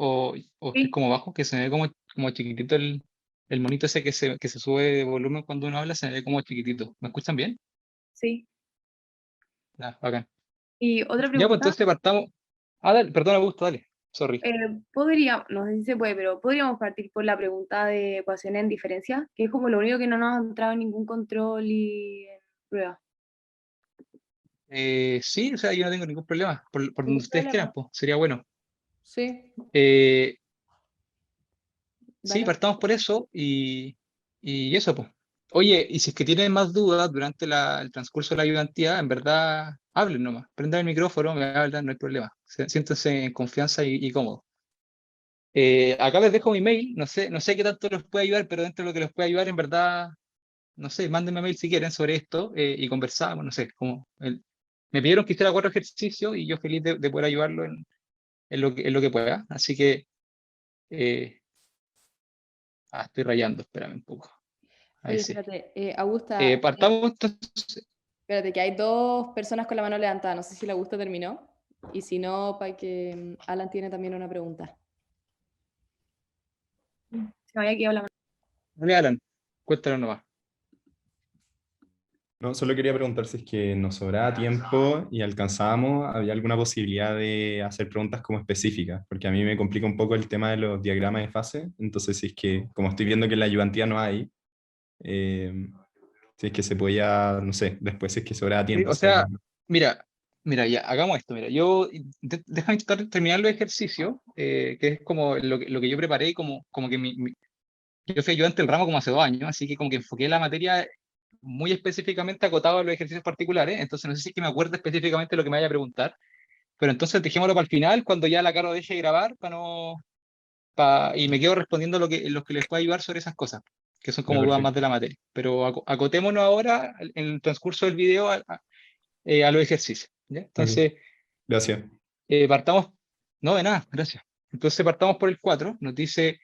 o estoy Sí, como bajo, que se me ve como chiquitito el monito ese que se sube de volumen cuando uno habla, se me ve como chiquitito. ¿Me escuchan bien? sí. Ya, bacán. Y otra Ya, pues pregunta, entonces partamos. Ah, dale, perdón, Augusto, dale. Sorry. no sé si se puede, pero podríamos partir por la pregunta de ecuaciones en diferencia, que es como lo único que no nos ha entrado en ningún control y en prueba. Sí, o sea, yo no tengo ningún problema. Por donde ¿Ningún ustedes quieran, problema? pues, sería bueno. Sí, Eh, sí, dale. partamos por eso y eso, pues. Oye, y si es que tienen más dudas durante el transcurso de la ayudantía, en verdad, hablen nomás. Prendan el micrófono, me hablan, no hay problema. Siéntense en confianza y cómodos. Acá les dejo mi mail, no sé qué tanto les puede ayudar, pero dentro de lo que les puede ayudar, en verdad, no sé, mándenme mail si quieren sobre esto y conversamos, no sé, me pidieron que hiciera 4 ejercicios y yo feliz de poder ayudarlo en lo que pueda. Así que eh, estoy rayando, espérame un poco. Ahí Oye, sí. espérate, Augusta, Partamos entonces. espérate, que hay dos personas con la mano levantada. No sé si la Augusta terminó. Y si no, para que Alan tiene también una pregunta. Se vaya aquí a hablar. Dale, Alan, cuéntanos nomás. No, solo quería preguntar si es que nos sobraba tiempo y alcanzábamos, ¿había alguna posibilidad de hacer preguntas como específicas? Porque a mí me complica un poco el tema de los diagramas de fase, entonces si es que, como estoy viendo que en la ayudantía no hay, eh, si es que se podía, no sé, después si es que sobraba Sí, tiempo o hacer... sea, mira, ya, hagamos esto. Mira, déjame intentar terminar los ejercicios, que es como lo que yo preparé, como que yo fui ayudante del ramo como hace 2 años, así que como que enfoqué la materia muy específicamente acotado a los ejercicios particulares, entonces no sé si es que me acuerdo específicamente lo que me vaya a preguntar, pero entonces dejémoslo para el final, cuando ya la Caro deje de grabar, y me quedo respondiendo lo que les pueda ayudar sobre esas cosas, que son Ya, como dudas más perfecto. de la materia. Pero acotémonos ahora, en el transcurso del video, a los ejercicios, ¿ya? Ok, Entonces, gracias. partamos, no, de nada, gracias. Entonces partamos por el 4, nos dice,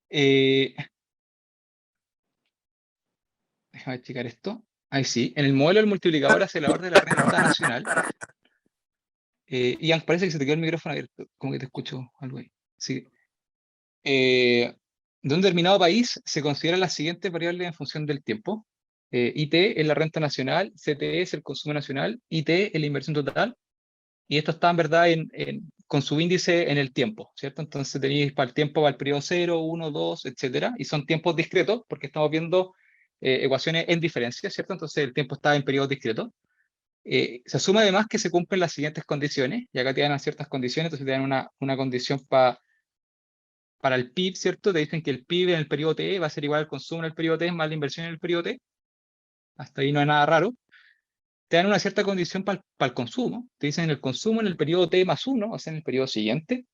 eh, déjame checar esto, ahí sí, en el modelo del multiplicador acelerador de la renta nacional, Ian, parece que se te quedó el micrófono abierto, como que te escucho algo ahí. Sí. De un determinado país se consideran las siguientes variables en función del tiempo. IT es la renta nacional, CTE es el consumo nacional, IT es la inversión total, y esto está en verdad con su índice en el tiempo, ¿cierto? Entonces tenéis para el tiempo, para el periodo 0, 1, 2, etcétera, y son tiempos discretos porque estamos viendo ecuaciones en diferencia, ¿cierto? Entonces el tiempo está en periodos discretos. Se asume además que se cumplen las siguientes condiciones, y acá te dan ciertas condiciones, entonces te dan una condición para el PIB, ¿cierto? Te dicen que el PIB en el periodo T va a ser igual al consumo en el periodo T más la inversión en el periodo T. Hasta ahí no hay nada raro. Te dan una cierta condición para el consumo. Te dicen el consumo en el periodo T más 1, o sea, en el periodo siguiente,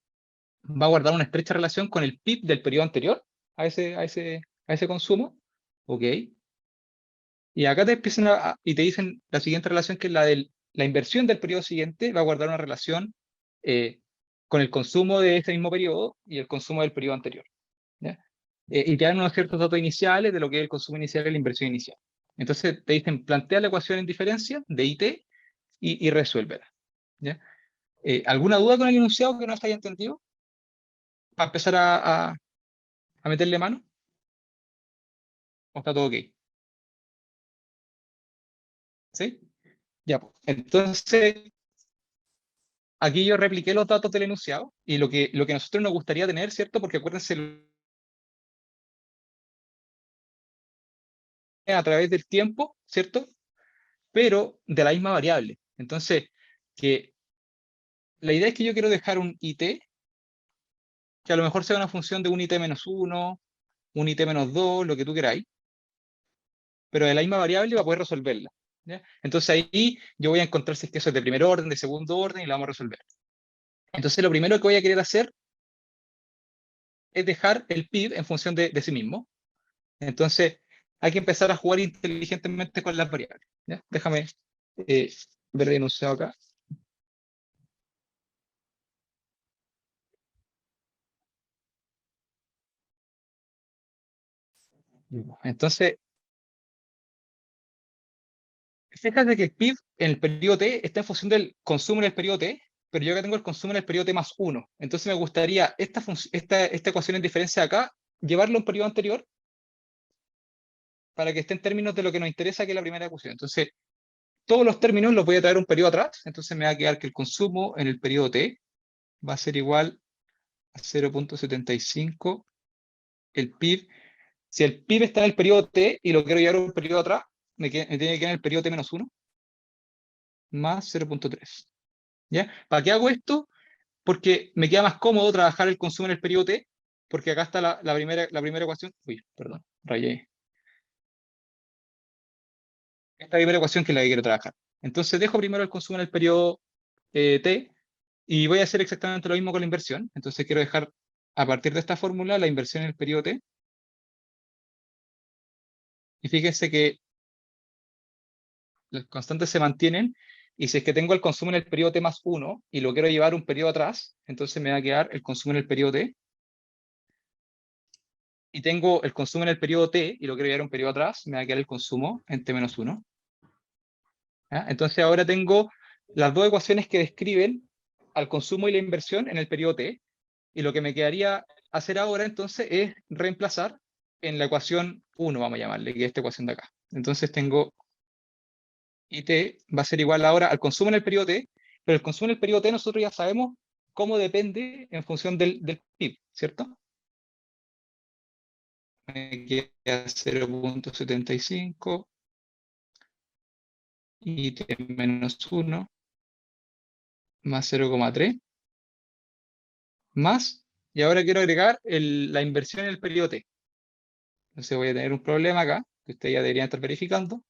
va a guardar una estrecha relación con el PIB del periodo anterior a ese consumo. ¿Ok? Y acá te empiezan y te dicen la siguiente relación, que es la inversión del periodo siguiente, va a guardar una relación eh, con el consumo de ese mismo periodo y el consumo del periodo anterior. ¿Ya? Y te dan unos ciertos datos iniciales de lo que es el consumo inicial y la inversión inicial. Entonces te dicen, plantea la ecuación en diferencia de IT y resuélvela. ¿Ya? ¿Alguna duda con el enunciado que no se haya entendido? Para empezar a meterle mano. ¿O está todo ok? ¿Sí? Ya, pues. Entonces, aquí yo repliqué los datos del enunciado y lo que a nosotros nos gustaría tener, ¿cierto? Porque acuérdense, a través del tiempo, ¿cierto? Pero de la misma variable. Entonces, que la idea es que yo quiero dejar un IT que a lo mejor sea una función de un IT menos uno, un IT menos 2, lo que tú queráis, pero de la misma variable va a poder resolverla. ¿Ya? Entonces ahí yo voy a encontrar si es que eso es de primer orden, de segundo orden, y la vamos a resolver. Entonces lo primero que voy a querer hacer es dejar el PIB en función de sí mismo. Entonces hay que empezar a jugar inteligentemente con las variables. ¿Ya? Déjame eh, ver el enunciado acá. Entonces, fíjate que el PIB en el periodo T está en función del consumo en el periodo T, pero yo acá tengo el consumo en el periodo t más 1. Entonces me gustaría esta ecuación en diferencia de acá, llevarlo a un periodo anterior, para que esté en términos de lo que nos interesa, que es la primera ecuación. Entonces, todos los términos los voy a traer a un periodo atrás, entonces me va a quedar que el consumo en el periodo t va a ser igual a 0.75 el PIB. Si el PIB está en el periodo t y lo quiero llevar a un periodo atrás, me tiene que quedar en el periodo t menos 1 más 0.3. ¿Ya? ¿Para qué hago esto? Porque me queda más cómodo trabajar el consumo en el periodo t, porque acá está la primera ecuación. Uy, perdón, rayé. Esta primera ecuación que es la que quiero trabajar. Entonces dejo primero el consumo en el periodo t, y voy a hacer exactamente lo mismo con la inversión. Entonces quiero dejar, a partir de esta fórmula, la inversión en el periodo t. Y fíjense que las constantes se mantienen, y si es que tengo el consumo en el periodo t más 1 y lo quiero llevar un periodo atrás, entonces me va a quedar el consumo en el periodo t. Y tengo el consumo en el periodo t y lo quiero llevar un periodo atrás, me va a quedar el consumo en t menos 1. ¿Ya? Entonces ahora tengo las dos ecuaciones que describen al consumo y la inversión en el periodo t, y lo que me quedaría hacer ahora entonces es reemplazar en la ecuación 1, vamos a llamarle, que es esta ecuación de acá. Entonces tengo IT va a ser igual ahora al consumo en el periodo t, pero el consumo en el periodo t nosotros ya sabemos cómo depende en función del PIB, ¿cierto? Me queda 0.75 y t menos 1 más 0,3 más, y ahora quiero agregar la inversión en el periodo t. Entonces voy a tener un problema acá, que ustedes ya deberían estar verificando,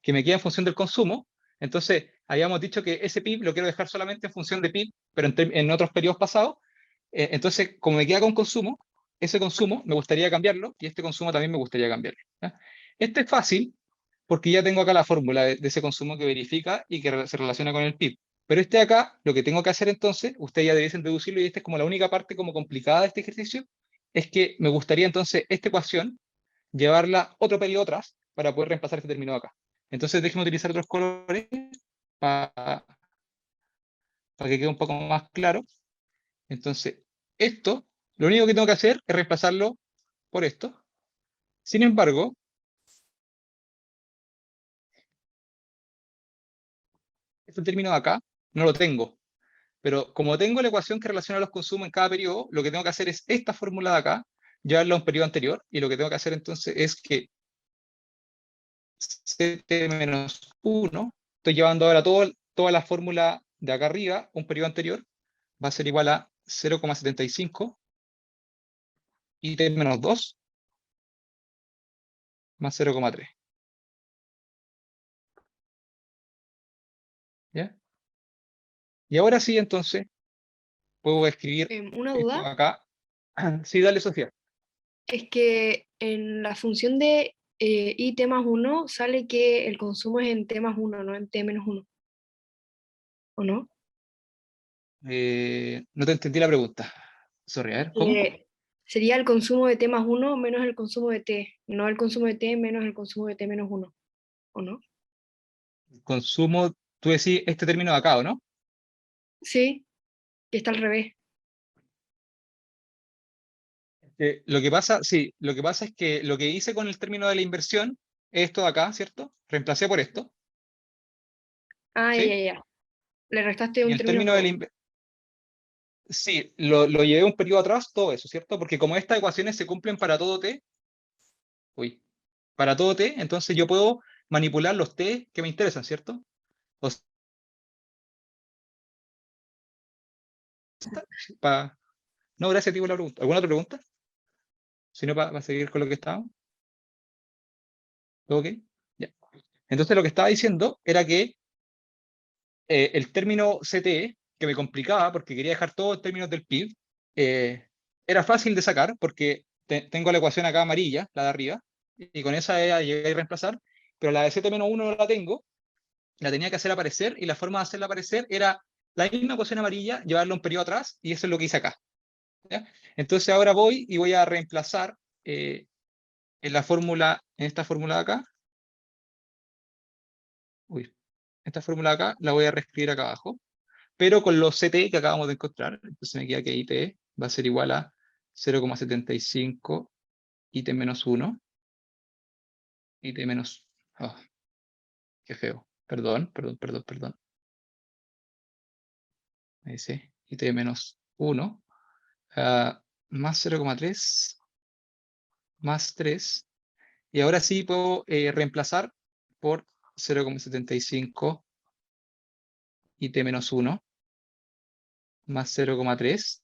que me queda en función del consumo. Entonces, habíamos dicho que ese PIB lo quiero dejar solamente en función de PIB, pero en otros periodos pasados. Entonces, como me queda con consumo, ese consumo me gustaría cambiarlo, y este consumo también me gustaría cambiarlo. ¿Ya? Este es fácil, porque ya tengo acá la fórmula de ese consumo que verifica y que se relaciona con el PIB. Pero este de acá, lo que tengo que hacer entonces, ustedes ya debiesen deducirlo, y esta es como la única parte como complicada de este ejercicio, es que me gustaría entonces esta ecuación llevarla otro periodo atrás para poder reemplazar este término de acá. Entonces déjenme utilizar otros colores para que quede un poco más claro. Entonces, esto, lo único que tengo que hacer es reemplazarlo por esto. Sin embargo, este término de acá no lo tengo. Pero como tengo la ecuación que relaciona los consumos en cada periodo, lo que tengo que hacer es esta fórmula de acá, llevarla a un periodo anterior, y lo que tengo que hacer entonces es que CT menos 1, estoy llevando ahora toda la fórmula de acá arriba, un periodo anterior, va a ser igual a 0,75 y t menos 2 más 0,3. ¿Ya? Y ahora sí, entonces, puedo escribir Una esto duda acá. Sí, dale, Sofía. es que en la función de IT más 1 sale que el consumo es en T más 1, no en T menos 1. ¿O no? No te entendí la pregunta. Sorry, a ver, ¿cómo? Sería el consumo de T más 1 menos el consumo de T, no el consumo de T menos el consumo de T menos 1. ¿O no? Consumo, tú decís este término de acá, ¿o no? Sí, que está al revés. Lo que pasa, sí, lo que pasa es que lo que hice con el término de la inversión es esto de acá, ¿cierto? Reemplacé por esto, Ah, ya, ¿sí? ya. Le restaste Y un el término término de la nuevo. inversión, sí, lo llevé un periodo atrás, todo eso, ¿cierto? Porque como estas ecuaciones se cumplen para todo t, uy, para todo t, entonces yo puedo manipular los t que me interesan, ¿cierto? O sea, no, gracias a ti por la pregunta. ¿Alguna otra pregunta? Si no, para seguir con lo que estábamos. ¿Todo ok? Ya. Entonces lo que estaba diciendo era que el término CTE, que me complicaba porque quería dejar todos los términos del PIB, era fácil de sacar porque tengo la ecuación acá amarilla, la de arriba, y con esa llegué a reemplazar, pero la de CT-1 no la tengo, la tenía que hacer aparecer, y la forma de hacerla aparecer era la misma ecuación amarilla, llevarla un periodo atrás, y eso es lo que hice acá. ¿Ya? Entonces ahora voy y voy a reemplazar en esta fórmula de acá, uy, esta fórmula de acá la voy a reescribir acá abajo, pero con los CT que acabamos de encontrar. Entonces me queda que IT va a ser igual a 0,75 IT menos 1. IT menos... oh, qué feo. Perdón. Ahí sí. IT menos 1. Más 0,3. Más 3. Y ahora sí puedo reemplazar por 0,75 IT menos 1 más 0,3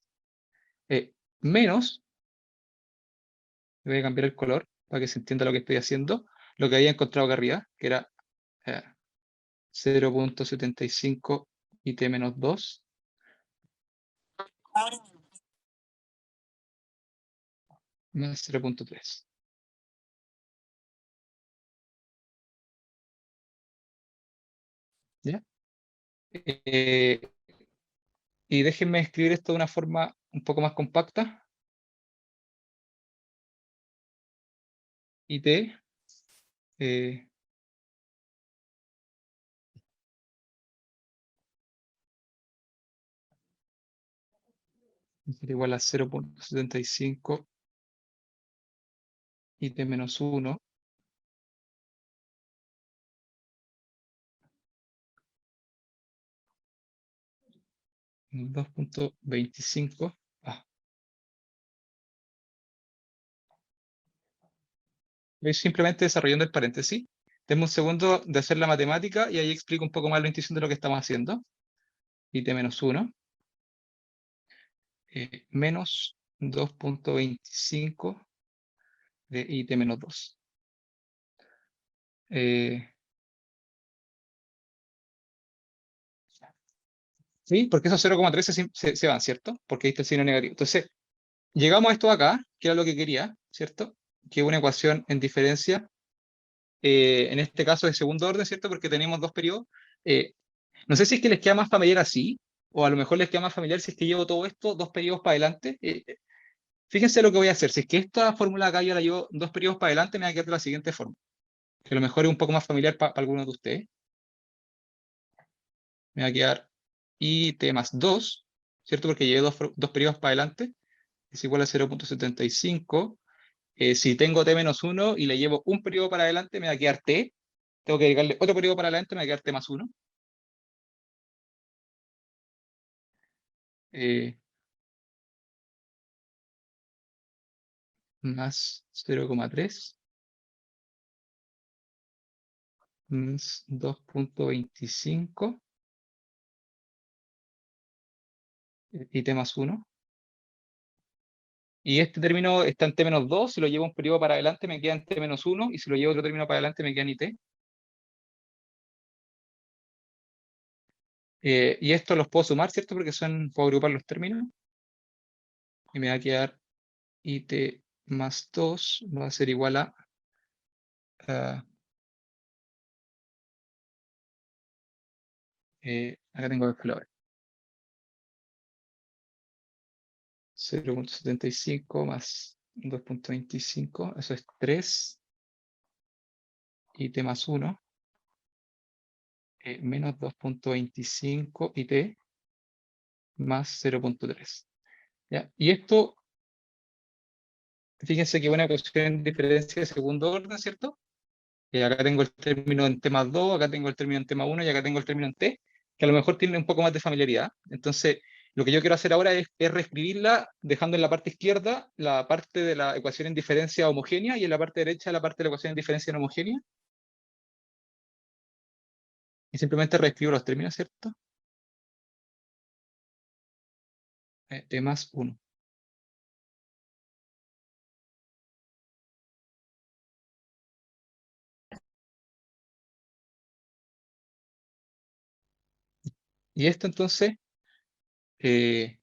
menos, voy a cambiar el color para que se entienda lo que estoy haciendo, lo que había encontrado acá arriba, que era 0,75 IT menos 2 más 0,3. ¿Ya? Y déjenme escribir esto de una forma un poco más compacta. IT igual a 0,75 IT menos 1 2,25. Voy simplemente desarrollando el paréntesis. Denme un segundo de hacer la matemática y ahí explico un poco más la intuición de lo que estamos haciendo. IT menos 1 menos 2,25 de IT menos 2. ¿Sí? Porque esos 0,3 se van, ¿cierto? Porque ahí está el signo negativo. Entonces, llegamos a esto de acá, que era lo que quería, ¿cierto? Que es una ecuación en diferencia, en este caso de segundo orden, ¿cierto? Porque tenemos dos periodos. No sé si es que les queda más familiar así, o a lo mejor les queda más familiar si es que llevo todo esto dos periodos para adelante. Fíjense lo que voy a hacer. Si es que esta fórmula acá yo la llevo dos periodos para adelante, me va a quedar de la siguiente forma. Que a lo mejor es un poco más familiar para algunos de ustedes. Me va a quedar IT más 2, ¿cierto? Porque llevé dos periodos para adelante. Es igual a 0,75. Si tengo T menos 1 y le llevo un periodo para adelante, me va a quedar T. Tengo que agregarle otro periodo para adelante, me va a quedar T más 1. Más 0,3 más 2,25 y T más 1. Y este término está en T menos 2, si lo llevo un periodo para adelante me queda en T menos 1, y si lo llevo otro término para adelante me queda en IT. Y esto los puedo sumar, ¿cierto? Porque puedo agrupar los términos. Y me va a quedar IT más 2, va a ser igual a... acá tengo que calcular. 0,75 más 2,25, eso es 3. IT más 1. Menos 2,25 IT más 0,3. ¿Ya? Y esto, fíjense que una ecuación de diferencia de segundo orden, ¿cierto? Acá tengo el término en T más 2, acá tengo el término en T más 1 y acá tengo el término en T, que a lo mejor tiene un poco más de familiaridad. Entonces, lo que yo quiero hacer ahora es reescribirla, dejando en la parte izquierda la parte de la ecuación en diferencia homogénea y en la parte derecha la parte de la ecuación en diferencia no homogénea. Y simplemente reescribo los términos, ¿cierto? T más 1. Y esto entonces, me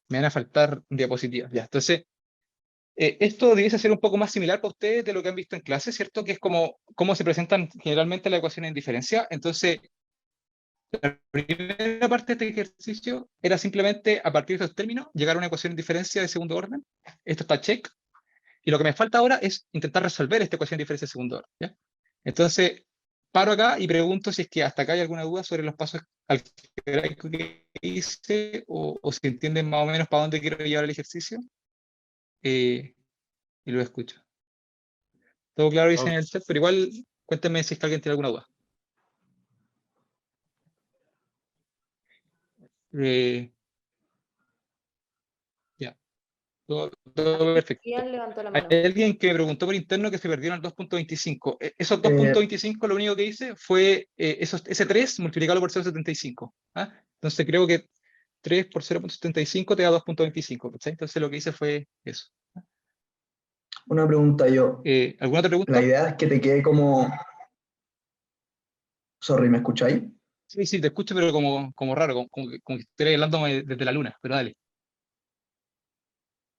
van a faltar diapositivas. Ya, entonces, esto debiese ser un poco más similar para ustedes de lo que han visto en clase, ¿cierto? Que es como cómo se presentan generalmente las ecuaciones en diferencia. Entonces, la primera parte de este ejercicio era simplemente, a partir de estos términos, llegar a una ecuación en diferencia de segundo orden. Esto está check. Y lo que me falta ahora es intentar resolver esta ecuación de diferencia de segundo orden, ¿ya? Entonces, paro acá y pregunto si es que hasta acá hay alguna duda sobre los pasos algebraicos que hice, o si entienden más o menos para dónde quiero llevar el ejercicio. Y lo escucho. Todo claro, dicen en el chat, pero igual cuéntenme si es que alguien tiene alguna duda. Ya, todo perfecto. Ian levantó la Hay mano. alguien que me preguntó por interno que se perdieron el 2.25. Esos 2.25 lo único que hice fue ese 3 multiplicarlo por 0.75. ¿Ah? Entonces creo que 3 por 0.75 te da 2.25. ¿Cachai? Entonces lo que hice fue eso. Una pregunta yo. ¿Alguna otra pregunta? La idea es que te quede como... Sorry, ¿me escucháis? Sí, sí, te escucho, pero como raro, como que estoy hablando desde la luna, pero dale.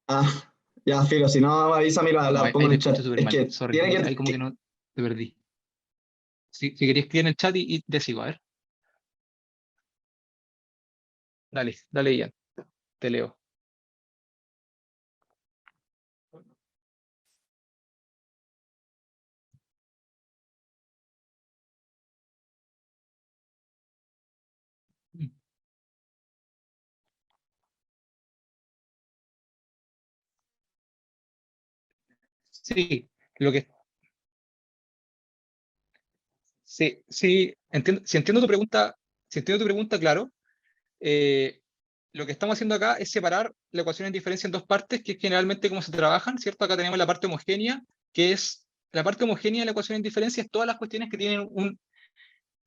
Ah, ya, filo, si no, avísame y No, la ahí pongo en te el chat. escucho súper Es mal, que sorry, tiene ahí como que no te perdí. Si querías escribir en el chat y te sigo, a ver. Dale, Ian, te leo. Sí, lo que sí, entiendo, si entiendo tu pregunta, claro. Lo que estamos haciendo acá es separar la ecuación en diferencia en dos partes, que es generalmente cómo se trabajan, ¿cierto? Acá tenemos la parte homogénea, que es la parte homogénea de la ecuación en diferencia, es todas las cuestiones que tienen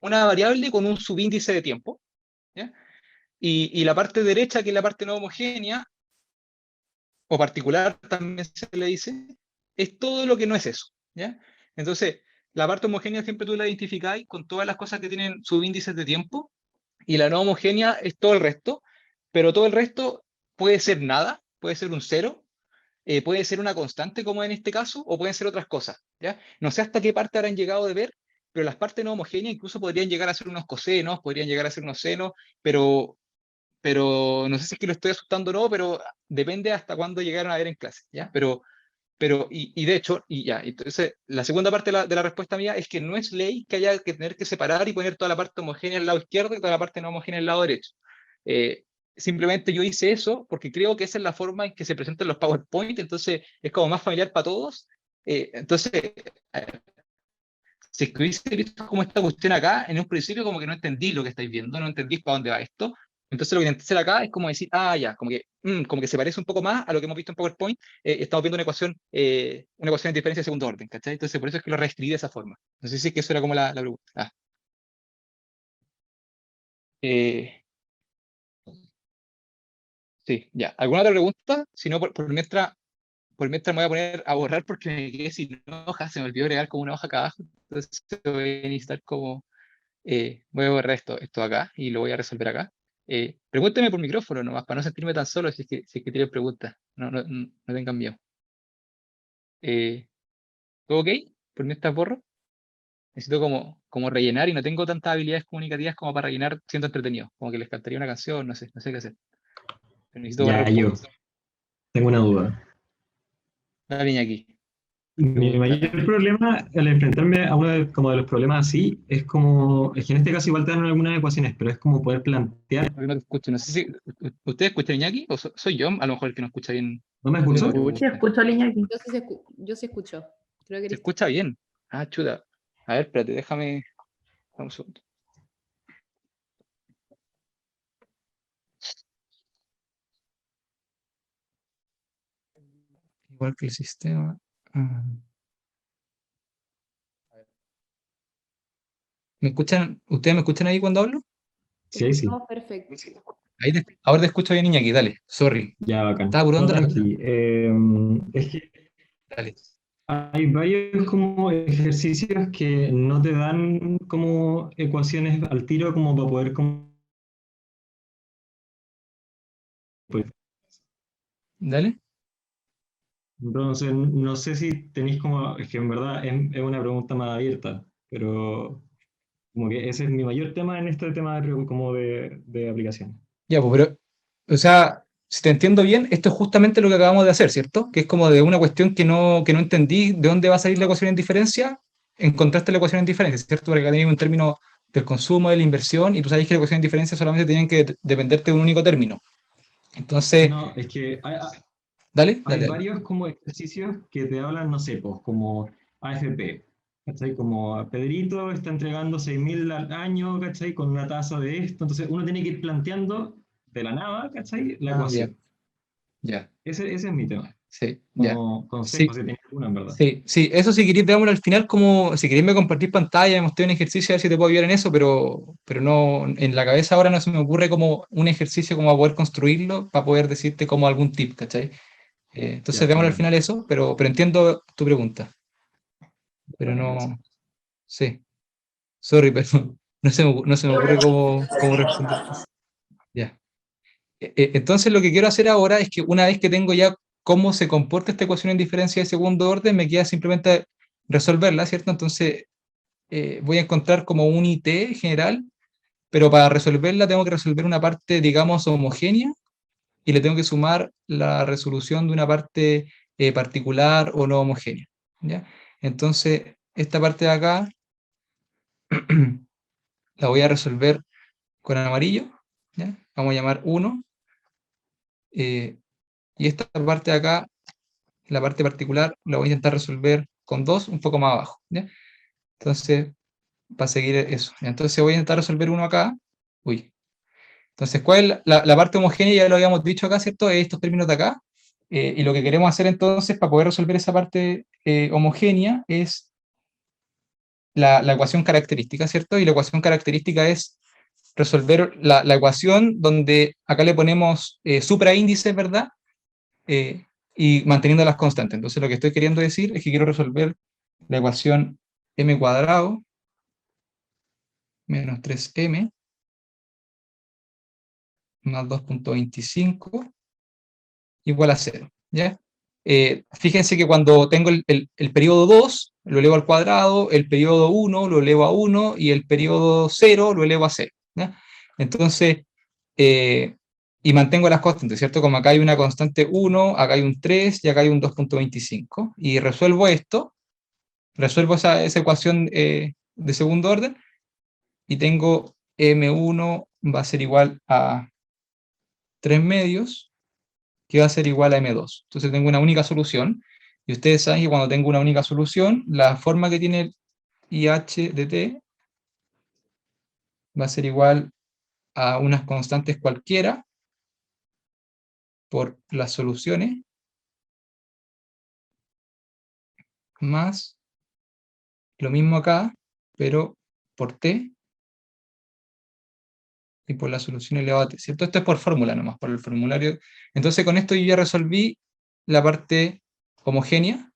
una variable con un subíndice de tiempo, ¿ya? Y la parte derecha, que es la parte no homogénea, o particular también se le dice, es todo lo que no es eso, ¿ya? Entonces, la parte homogénea siempre tú la identificáis con todas las cosas que tienen subíndices de tiempo, y la no homogénea es todo el resto, pero todo el resto puede ser nada, puede ser un cero, puede ser una constante como en este caso, o pueden ser otras cosas, ¿ya? No sé hasta qué parte habrán llegado de ver, pero las partes no homogéneas incluso podrían llegar a ser unos cosenos, podrían llegar a ser unos senos, pero no sé si es que lo estoy asustando o no, pero depende hasta cuándo llegaron a ver en clase, ¿ya? Y de hecho, y ya, entonces la segunda parte de la respuesta mía es que no es ley que haya que tener que separar y poner toda la parte homogénea al lado izquierdo y toda la parte no homogénea al lado derecho. Simplemente yo hice eso porque creo que esa es la forma en que se presentan los PowerPoint, entonces es como más familiar para todos. Entonces, si es que hubiese visto como esta cuestión acá, en un principio como que no entendí lo que estáis viendo, no entendí para dónde va esto. Entonces lo que intenté hacer acá es como decir, ya, como que se parece un poco más a lo que hemos visto en PowerPoint. Estamos viendo una ecuación de diferencia de segundo orden, ¿cachai? Entonces por eso es que lo reescribí de esa forma. No sé si es que eso era como la pregunta. Eh, sí, ya. ¿Alguna otra pregunta? Si no, por mientras me voy a poner a borrar porque me quedé sin hoja, se me olvidó agregar como una hoja acá abajo. Entonces voy a necesitar como voy a borrar esto acá y lo voy a resolver acá. Pregúntenme por micrófono nomás, para no sentirme tan solo si es que tienen preguntas. No tengan miedo. ¿Todo ok? ¿Por mientras borro? Necesito como rellenar y no tengo tantas habilidades comunicativas como para rellenar siendo entretenido. Como que les cantaría una canción, no sé qué hacer. Pero necesito borrar Ya, un yo poco. tengo una duda. La niña aquí. Mi Pregunta. mayor problema al enfrentarme a uno como de los problemas así es que en este caso igual te dan algunas ecuaciones, pero es como poder plantear. No te escucho. No sé si ustedes escuchan a Iñaki o soy yo, a lo mejor el que no escucha bien. ¿No me la escuchas? pregunta. Sí, escucho a Iñaki. Yo sí escucho. Creo que Se eres escucha bien. Chuta. A ver, espérate, déjame un segundo. Igual que el sistema. ¿Ustedes me escuchan ahí cuando hablo? Sí, sí. no, perfecto. Ahora te escucho bien, Iñaki, dale, sorry. Ya, bacán. Estaba apurando la Tranqui. Es que Dale. hay varios como ejercicios que no te dan como ecuaciones al tiro como para poder como... pues, Dale. entonces, no sé si tenéis como... Es que en verdad es una pregunta más abierta, pero como que ese es mi mayor tema en este tema como de aplicaciones. Ya, pues, pero, o sea, si te entiendo bien, esto es justamente lo que acabamos de hacer, ¿cierto? Que es como de una cuestión que no entendí de dónde va a salir la ecuación en diferencia, encontraste la ecuación en diferencia, ¿cierto? Porque acá tenéis un término del consumo, de la inversión, y tú sabes que la ecuación en diferencia solamente tienen que dependerte de un único término. Entonces, No, es que dale. hay varios como ejercicios que te hablan, no sé, pues como AFP, ¿cachai? Como Pedrito está entregando 6.000 al año, ¿cachai? Con una tasa de esto, entonces uno tiene que ir planteando de la nada, ¿cachai? La Ya, ecuación. ya, Ese es mi tema, sí, ya. como consejo, Sí, si tenés alguna, en verdad. sí, eso si queréis, veámoslo al final, como si queréis me compartir pantalla, me mostré un ejercicio, a ver si te puedo ayudar en eso, pero no, en la cabeza ahora no se me ocurre como un ejercicio como a poder construirlo para poder decirte como algún tip, ¿cachai? Entonces Ya, veámoslo al bacán. final eso, pero entiendo tu pregunta, pero Bacán, gracias. no, sí, sorry, pero no se me ocurre cómo responder. Ya. Entonces lo que quiero hacer ahora es que una vez que tengo ya cómo se comporta esta ecuación en diferencia de segundo orden, me queda simplemente resolverla, ¿cierto? Entonces voy a encontrar como un IT general, pero para resolverla tengo que resolver una parte, digamos, homogénea y le tengo que sumar la resolución de una parte particular o no homogénea, ¿ya? Entonces, esta parte de acá la voy a resolver con amarillo, ¿ya? Vamos a llamar 1, y esta parte de acá, la parte particular, la voy a intentar resolver con 2 un poco más abajo, ¿ya? Entonces, para seguir eso. Entonces voy a intentar resolver uno acá. Uy. Entonces, ¿cuál es la parte homogénea? Ya lo habíamos dicho acá, ¿cierto? Estos términos de acá. Y lo que queremos hacer entonces para poder resolver esa parte homogénea es la ecuación característica, ¿cierto? Y la ecuación característica es resolver la ecuación donde acá le ponemos supraíndices, ¿verdad? Y manteniendo las constantes. Entonces, lo que estoy queriendo decir es que quiero resolver la ecuación m cuadrado menos 3m más 2.25 igual a 0, ¿ya? Fíjense que cuando tengo el periodo 2, lo elevo al cuadrado, el periodo 1 lo elevo a 1 y el periodo 0 lo elevo a 0, ¿ya? Entonces, eh, y mantengo las constantes, ¿cierto? Como acá hay una constante 1, acá hay un 3 y acá hay un 2.25. Y resuelvo esto, resuelvo esa ecuación de segundo orden y tengo m1 va a ser igual a 3 medios, que va a ser igual a M2. Entonces tengo una única solución, y ustedes saben que cuando tengo una única solución, la forma que tiene el IH de T va a ser igual a unas constantes cualquiera por las soluciones, más lo mismo acá, pero por T, y por la solución elevada a T, ¿cierto? Esto es por fórmula nomás, por el formulario. Entonces con esto yo ya resolví la parte homogénea.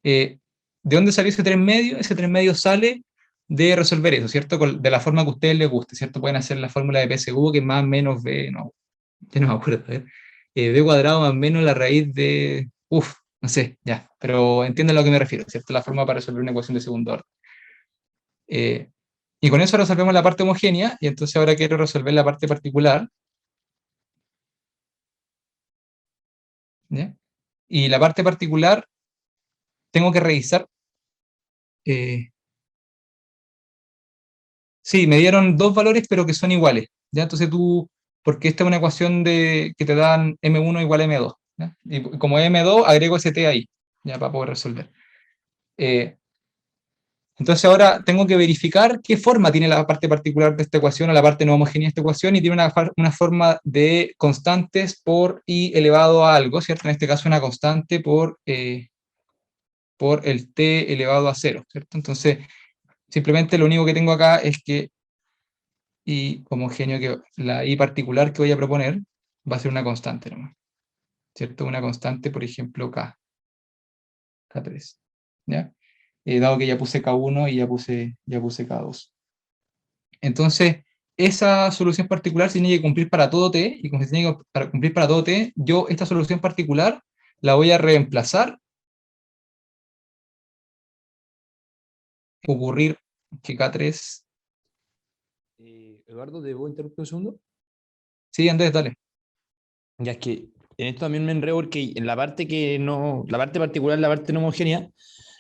¿De dónde salió ese 3 medio? Ese 3 medio sale de resolver eso, ¿cierto? De la forma que a ustedes les guste, ¿cierto? Pueden hacer la fórmula de PSU, que es más menos B, no, ya no me acuerdo, a ver. B cuadrado más menos la raíz de, no sé, ya, pero entienden a lo que me refiero, ¿cierto? La forma para resolver una ecuación de segundo orden. Y con eso resolvemos la parte homogénea, y entonces ahora quiero resolver la parte particular, ¿ya? Y la parte particular tengo que revisar. Sí, me dieron dos valores, pero que son iguales, ¿ya? Entonces tú, porque esta es una ecuación que te dan M1 igual a M2, ¿ya? Y como M2, agrego ese T ahí, ya, para poder resolver. Eh, entonces ahora tengo que verificar qué forma tiene la parte particular de esta ecuación o la parte no homogénea de esta ecuación, y tiene una forma de constantes por I elevado a algo, ¿cierto? En este caso una constante por el T elevado a 0, ¿cierto? Entonces, simplemente lo único que tengo acá es que y homogéneo, que la I particular que voy a proponer va a ser una constante nomás, ¿cierto? Una constante, por ejemplo, K3, ¿ya? Dado que ya puse K1 y ya puse K2. Entonces, esa solución particular tiene que cumplir para todo T, y como tiene que cumplir para todo T, yo esta solución particular la voy a reemplazar, ocurrir que K3, Eduardo, ¿te puedo interrumpir un segundo? sí, Andrés, dale. Ya es que en esto también me enredo porque en la parte que no, la parte particular, la parte no homogénea,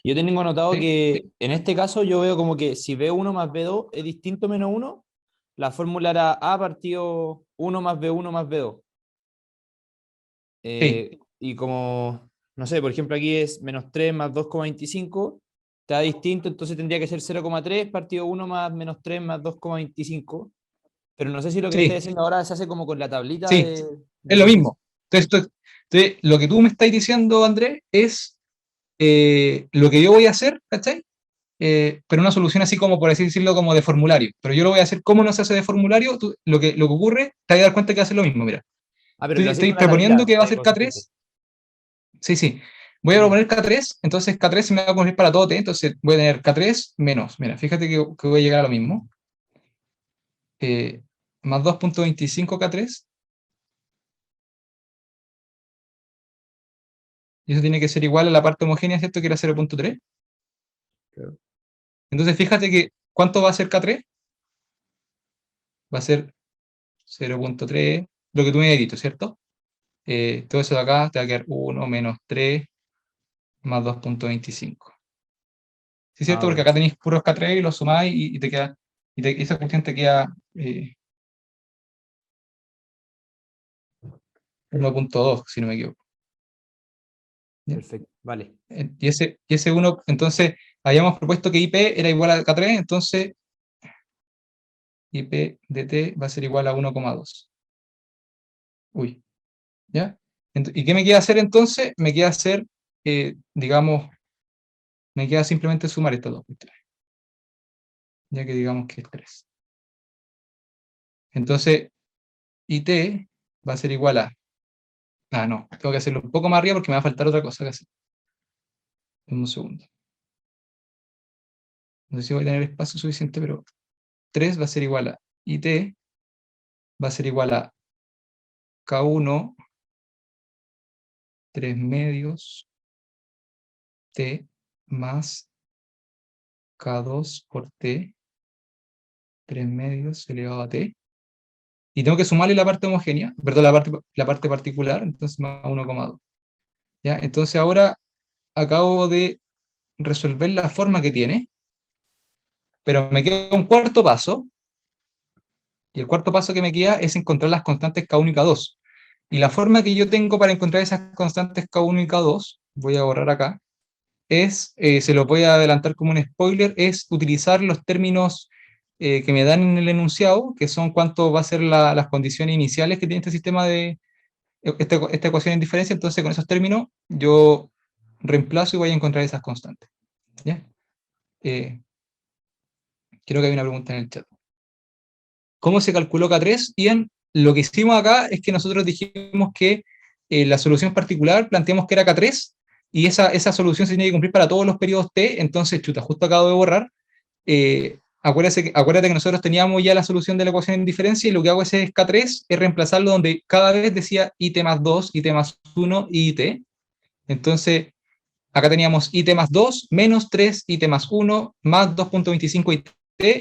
Yo tengo anotado Sí, que en este caso yo veo como que si B1 más B2 es distinto a menos 1, la fórmula era A partido 1 más B1 más B2. sí, Y como, no sé, por ejemplo aquí es menos 3 más 2,25, te da distinto, entonces tendría que ser 0,3 partido 1 más menos 3 más 2,25. Pero no sé si lo que estoy sí, haciendo ahora se hace como con la tablita sí, de es lo potencia. mismo. Entonces, lo que tú me estás diciendo, Andrés, es lo que yo voy a hacer, ¿cachai? Pero una solución así como, por así decirlo, como de formulario. Pero yo lo voy a hacer como no se hace de formulario, lo que ocurre, te vas a dar cuenta que hace lo mismo, mira. Ah, pero lo Estoy, hacéis estoy con la proponiendo tablita que va a de ser coeficientes. K3. Sí, sí. Voy a Mm, proponer K3, entonces K3 se me va a poner para todo T, entonces voy a tener K3 menos, mira, fíjate que voy a llegar a lo mismo, más 2,25 K3, y eso tiene que ser igual a la parte homogénea, ¿cierto? Que era 0,3. claro. Entonces fíjate que, ¿cuánto va a ser K3? Va a ser 0,3, lo que tú me has dicho, ¿cierto? Todo eso de acá te va a quedar 1 menos 3 más 2,25. ¿Sí es Ah, cierto? Porque acá perfecto. tenéis puros K3 y los sumáis y te queda, y esa cuestión te queda 1,2, si no me equivoco. ¿Ya? Perfecto. Vale. Y ese 1, entonces, habíamos propuesto que IP era igual a K3, entonces IP de T va a ser igual a 1,2. Uy, ¿ya? ¿Y qué me queda hacer entonces? Me queda hacer, digamos, me queda simplemente sumar estas dos cuestiones, ya que digamos que es 3. Entonces, IT va a ser igual a... Ah, no, tengo que hacerlo un poco más arriba porque me va a faltar otra cosa que hacer. En un segundo. No sé si voy a tener espacio suficiente, pero 3 va a ser igual a IT, va a ser igual a K1, 3 medios, T más K2 por T, 3 medios elevado a T. Y tengo que sumarle la parte homogénea, perdón, la parte particular, entonces más 1,2. ¿Ya? Entonces ahora acabo de resolver la forma que tiene, pero me queda un cuarto paso, y el cuarto paso que me queda es encontrar las constantes K1 y K2. Y la forma que yo tengo para encontrar esas constantes K1 y K2, voy a borrar acá, se lo voy a adelantar como un spoiler, es utilizar los términos que me dan en el enunciado, que son cuánto va a ser las condiciones iniciales que tiene este sistema de esta ecuación en diferencia. Entonces con esos términos yo reemplazo y voy a encontrar esas constantes. ¿Ya? Eh, Creo que hay una pregunta en el chat. ¿Cómo se calculó K3? Ian, lo que hicimos acá es que nosotros dijimos que la solución particular planteamos que era K3 y esa solución se tenía que cumplir para todos los periodos T, entonces, chuta, justo acabo de borrar. Acuérdate que nosotros teníamos ya la solución de la ecuación en diferencia y lo que hago es K3 es reemplazarlo donde cada vez decía IT más 2, IT más 1 y IT. Entonces, acá teníamos IT más 2 menos 3, IT más 1 más 2,25 IT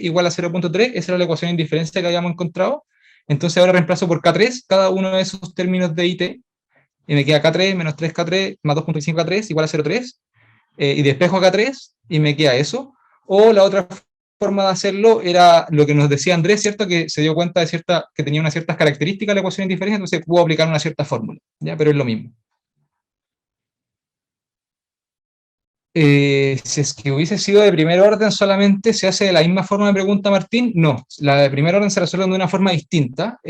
igual a 0,3, esa era la ecuación en diferencia que habíamos encontrado. Entonces ahora reemplazo por K3 cada uno de esos términos de IT y me queda K3 menos 3K3 más 2,25 K3 igual a 0,3 y despejo K3 y me queda eso. O la otra forma de hacerlo era lo que nos decía Andrés, ¿cierto? Que se dio cuenta de que tenía unas ciertas características la ecuación en diferencia, entonces pudo aplicar una cierta fórmula, ¿ya? Pero es lo mismo. Si es que hubiese sido de primer orden solamente, ¿se hace de la misma forma de pregunta, Martín? No, la de primer orden se resuelve de una forma distinta.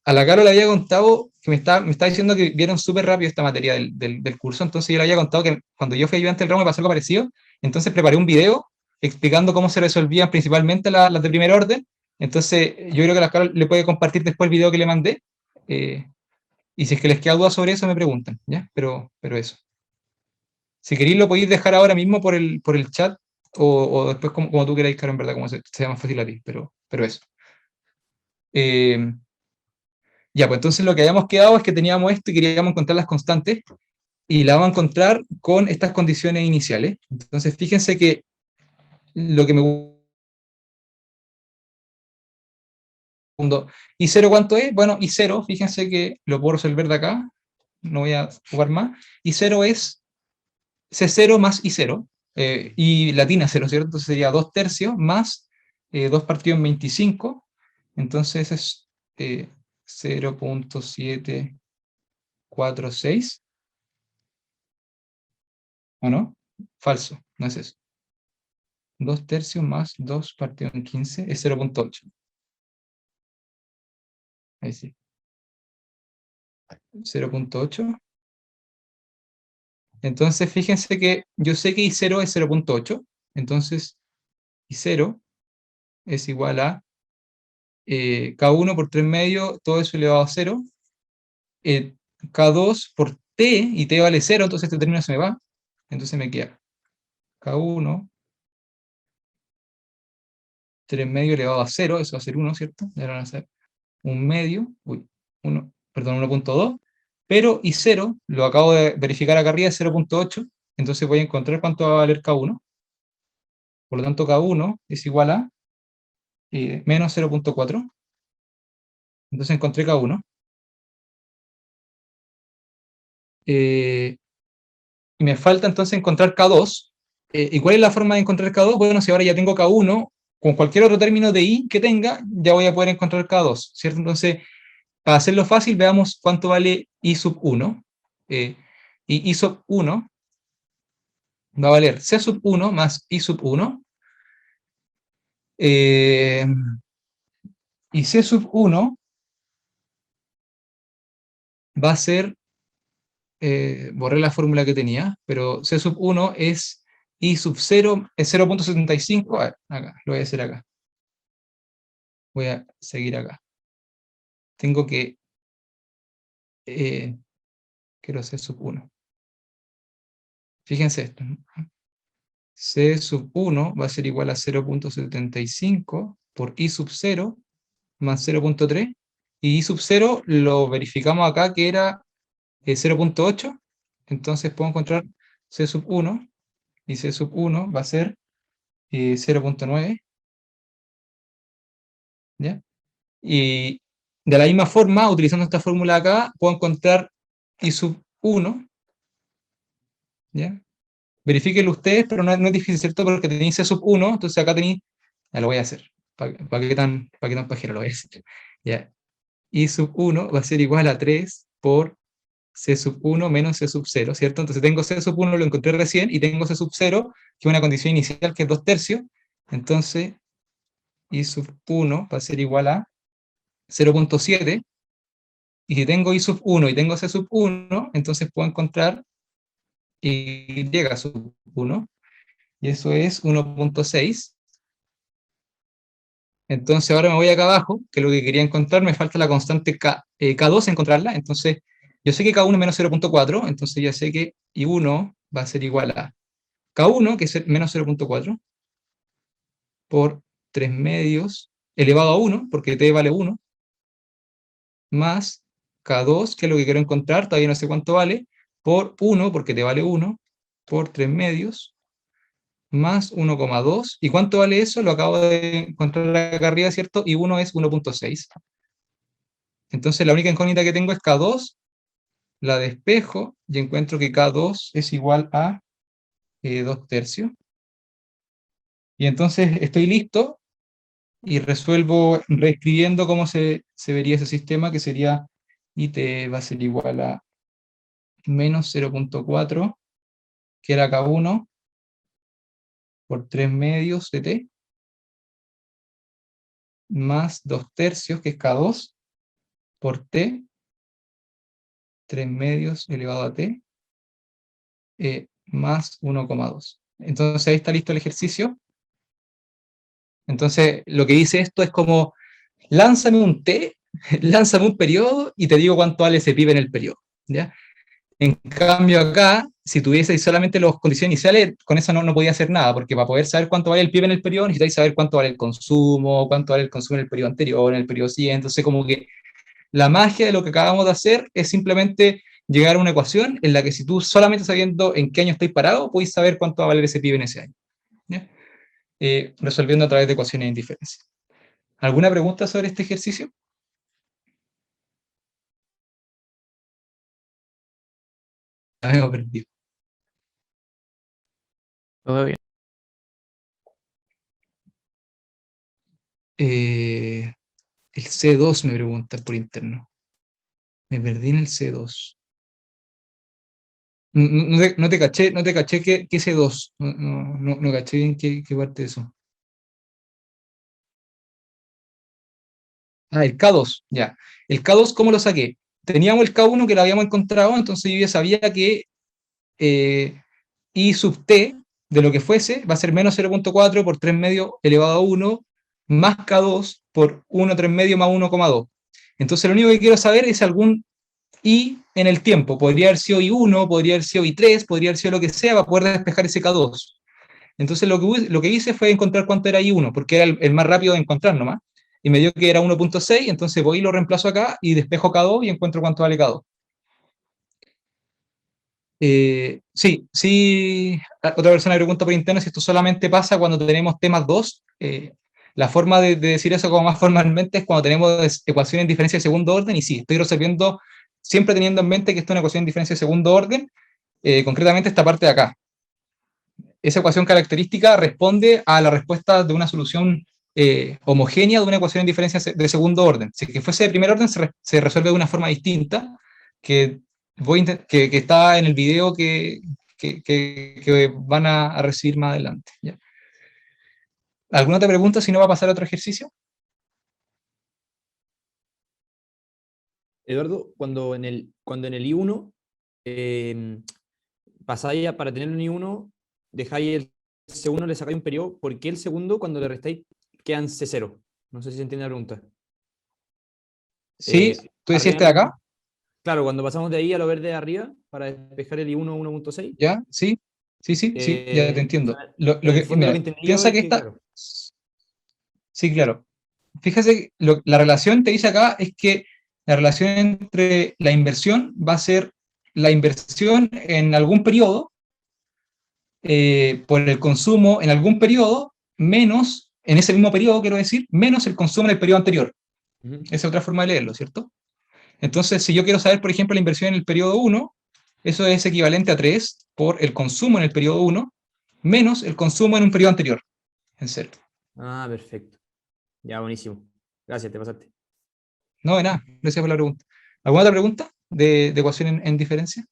A la Caro le había contado que me está diciendo que vieron súper rápido esta materia del curso, entonces yo le había contado que cuando yo fui ayudante del ramo me pasó algo parecido, entonces preparé un video explicando cómo se resolvían principalmente las de primer orden, entonces yo creo que la Caro le puede compartir después el video que le mandé, y si es que les queda duda sobre eso me preguntan, ¿ya? Pero eso. Si queréis lo podéis dejar ahora mismo por el chat o después como tú queráis, Caro, en verdad, como sea más fácil a ti, pero eso. Eh, ya, pues entonces lo que habíamos quedado es que teníamos esto y queríamos encontrar las constantes y la vamos a encontrar con estas condiciones iniciales. Entonces fíjense que lo que me gusta, ¿y cero cuánto es? Bueno, y cero, fíjense que lo puedo resolver de acá, no voy a jugar más, y cero es C0 más I0, y latina 0, ¿cierto? Entonces sería 2 tercios más 2 partido en 25, entonces es 0.746, ¿o no? Falso, no es eso. 2 tercios más 2 partido en 15 es 0.8. Ahí sí. 0.8. Entonces, fíjense que yo sé que I0 es 0.8, entonces I0 es igual a K1 por 3 medios, todo eso elevado a 0, K2 por T, y T vale 0, entonces este término se me va, entonces me queda K1, 3 medios elevado a 0, eso va a ser 1, ¿cierto? Ya van a ser 1 medio, 1, perdón, 1.2, pero I0, lo acabo de verificar acá arriba, es 0.8, entonces voy a encontrar cuánto va a valer K1, por lo tanto K1 es igual a menos 0.4, entonces encontré K1. Y me falta entonces encontrar K2. ¿Y cuál es la forma de encontrar K2? Bueno, si ahora ya tengo K1, con cualquier otro término de I que tenga, ya voy a poder encontrar K2, ¿cierto? Entonces, para hacerlo fácil, veamos cuánto vale I sub 1. Y I sub 1 va a valer C sub 1 más I sub 1. Y C sub 1 va a ser, borré la fórmula que tenía, pero C sub 1 es I sub 0, es 0.75. A ver, acá, lo voy a hacer acá. Voy a seguir acá. Tengo que, quiero C sub 1. Fíjense esto, ¿no? C sub 1 va a ser igual a 0.75 por I sub 0 más 0.3. Y I sub 0 lo verificamos acá que era 0.8. Entonces puedo encontrar C sub 1. Y C sub 1 va a ser 0.9. ¿Ya? Y de la misma forma, utilizando esta fórmula acá, puedo encontrar I sub 1. ¿Ya? Verifíquenlo ustedes, pero no es difícil, ¿cierto? Porque tenéis C sub 1, entonces acá tenéis, ya lo voy a hacer. ¿Para qué tan pajero lo voy a hacer? Ya. I sub 1 va a ser igual a 3 por C sub 1 menos C sub 0, ¿cierto? Entonces tengo C sub 1, lo encontré recién, y tengo C sub 0, que es una condición inicial que es 2 tercios. Entonces, I sub 1 va a ser igual a 0.7. Y si tengo I sub 1 y tengo C sub 1, entonces puedo encontrar Y sub 1, y eso es 1.6. Entonces ahora me voy acá abajo, que es lo que quería encontrar, me falta la constante K2 encontrarla, entonces yo sé que K1 es menos 0.4, entonces ya sé que I1 va a ser igual a K1, que es menos 0.4, por 3 medios elevado a 1, porque T vale 1, más K2, que es lo que quiero encontrar, todavía no sé cuánto vale, por 1, porque T vale 1, por 3 medios, más 1,2. ¿Y cuánto vale eso? Lo acabo de encontrar acá arriba, ¿cierto? Y 1 es 1.6. Entonces la única incógnita que tengo es K2, la despejo y encuentro que K2 es igual a 2 tercios. Y entonces estoy listo y resuelvo reescribiendo cómo se vería ese sistema, que sería IT va a ser igual a menos 0.4, que era K1, por 3 medios de T, más 2 tercios, que es K2, por T, 3 medios elevado a T, más 1,2. Entonces ahí está listo el ejercicio. Entonces lo que dice esto es como, lánzame un T, lánzame un periodo y te digo cuánto vale ese PIB en el periodo, ¿ya? En cambio acá, si tuvieseis solamente las condiciones iniciales, con eso no podía hacer nada, porque para poder saber cuánto vale el PIB en el periodo, necesitáis saber cuánto vale el consumo, cuánto vale el consumo en el periodo anterior, en el periodo siguiente. Entonces como que la magia de lo que acabamos de hacer es simplemente llegar a una ecuación en la que si tú solamente sabiendo en qué año estáis parado, podéis saber cuánto va a valer ese PIB en ese año, ¿ya? Resolviendo a través de ecuaciones de indiferencia. ¿Alguna pregunta sobre este ejercicio? La hemos perdido. Todo bien. El C2 me pregunta por interno. Me perdí en el C2. No te caché qué C2. No caché bien qué parte de eso. Ah, el K2, ya. El K2, ¿cómo lo saqué? Teníamos el K1 que lo habíamos encontrado, entonces yo ya sabía que I sub t, de lo que fuese, va a ser menos 0.4 por 3 medio elevado a 1, más K2 por 1, 3 medio más 1,2. Entonces lo único que quiero saber es algún I en el tiempo. Podría haber sido I1, podría haber sido I3, podría haber sido lo que sea para poder despejar ese K2. Entonces lo que hice fue encontrar cuánto era I1, porque era el más rápido de encontrar nomás. Y me dio que era 1.6, entonces voy y lo reemplazo acá y despejo K2 y encuentro cuánto vale K2. Sí. Otra persona me pregunta por interno si esto solamente pasa cuando tenemos temas 2. La forma de decir eso como más formalmente es cuando tenemos ecuaciones en diferencia de segundo orden, y sí, estoy resolviendo siempre teniendo en mente que esto es una ecuación en diferencia de segundo orden, concretamente esta parte de acá. Esa ecuación característica responde a la respuesta de una solución homogénea de una ecuación en diferencia de segundo orden. Si que fuese de primer orden, se resuelve de una forma distinta, que está en el video que van a recibir más adelante. ¿Ya? ¿Alguna otra pregunta? Si no, va a pasar a otro ejercicio. Eduardo, cuando en el I1 pasáis para tener un I1, dejáis el C1, le sacáis un periodo. ¿Por qué el segundo, cuando le restáis, quedan C0? No sé si se entiende la pregunta. Sí, tú decías este de acá. Claro, cuando pasamos de ahí a lo verde de arriba, para despejar el I1 1.6. ¿Ya? Sí, ya te entiendo. En el fondo, lo que entendí yo Piensa es que que, esta... claro. Sí, claro. Fíjese, la relación te dice acá es que la relación entre la inversión va a ser la inversión en algún periodo por el consumo en algún periodo menos, en ese mismo periodo, quiero decir, menos el consumo en el periodo anterior. Esa es otra forma de leerlo, ¿cierto? Entonces, si yo quiero saber, por ejemplo, la inversión en el periodo 1, eso es equivalente a 3 por el consumo en el periodo 1 menos el consumo en un periodo anterior, en 0. Ah, perfecto. Ya, buenísimo. Gracias, te pasaste. No, de nada, gracias por la pregunta. ¿Alguna otra pregunta de ecuación en diferencia?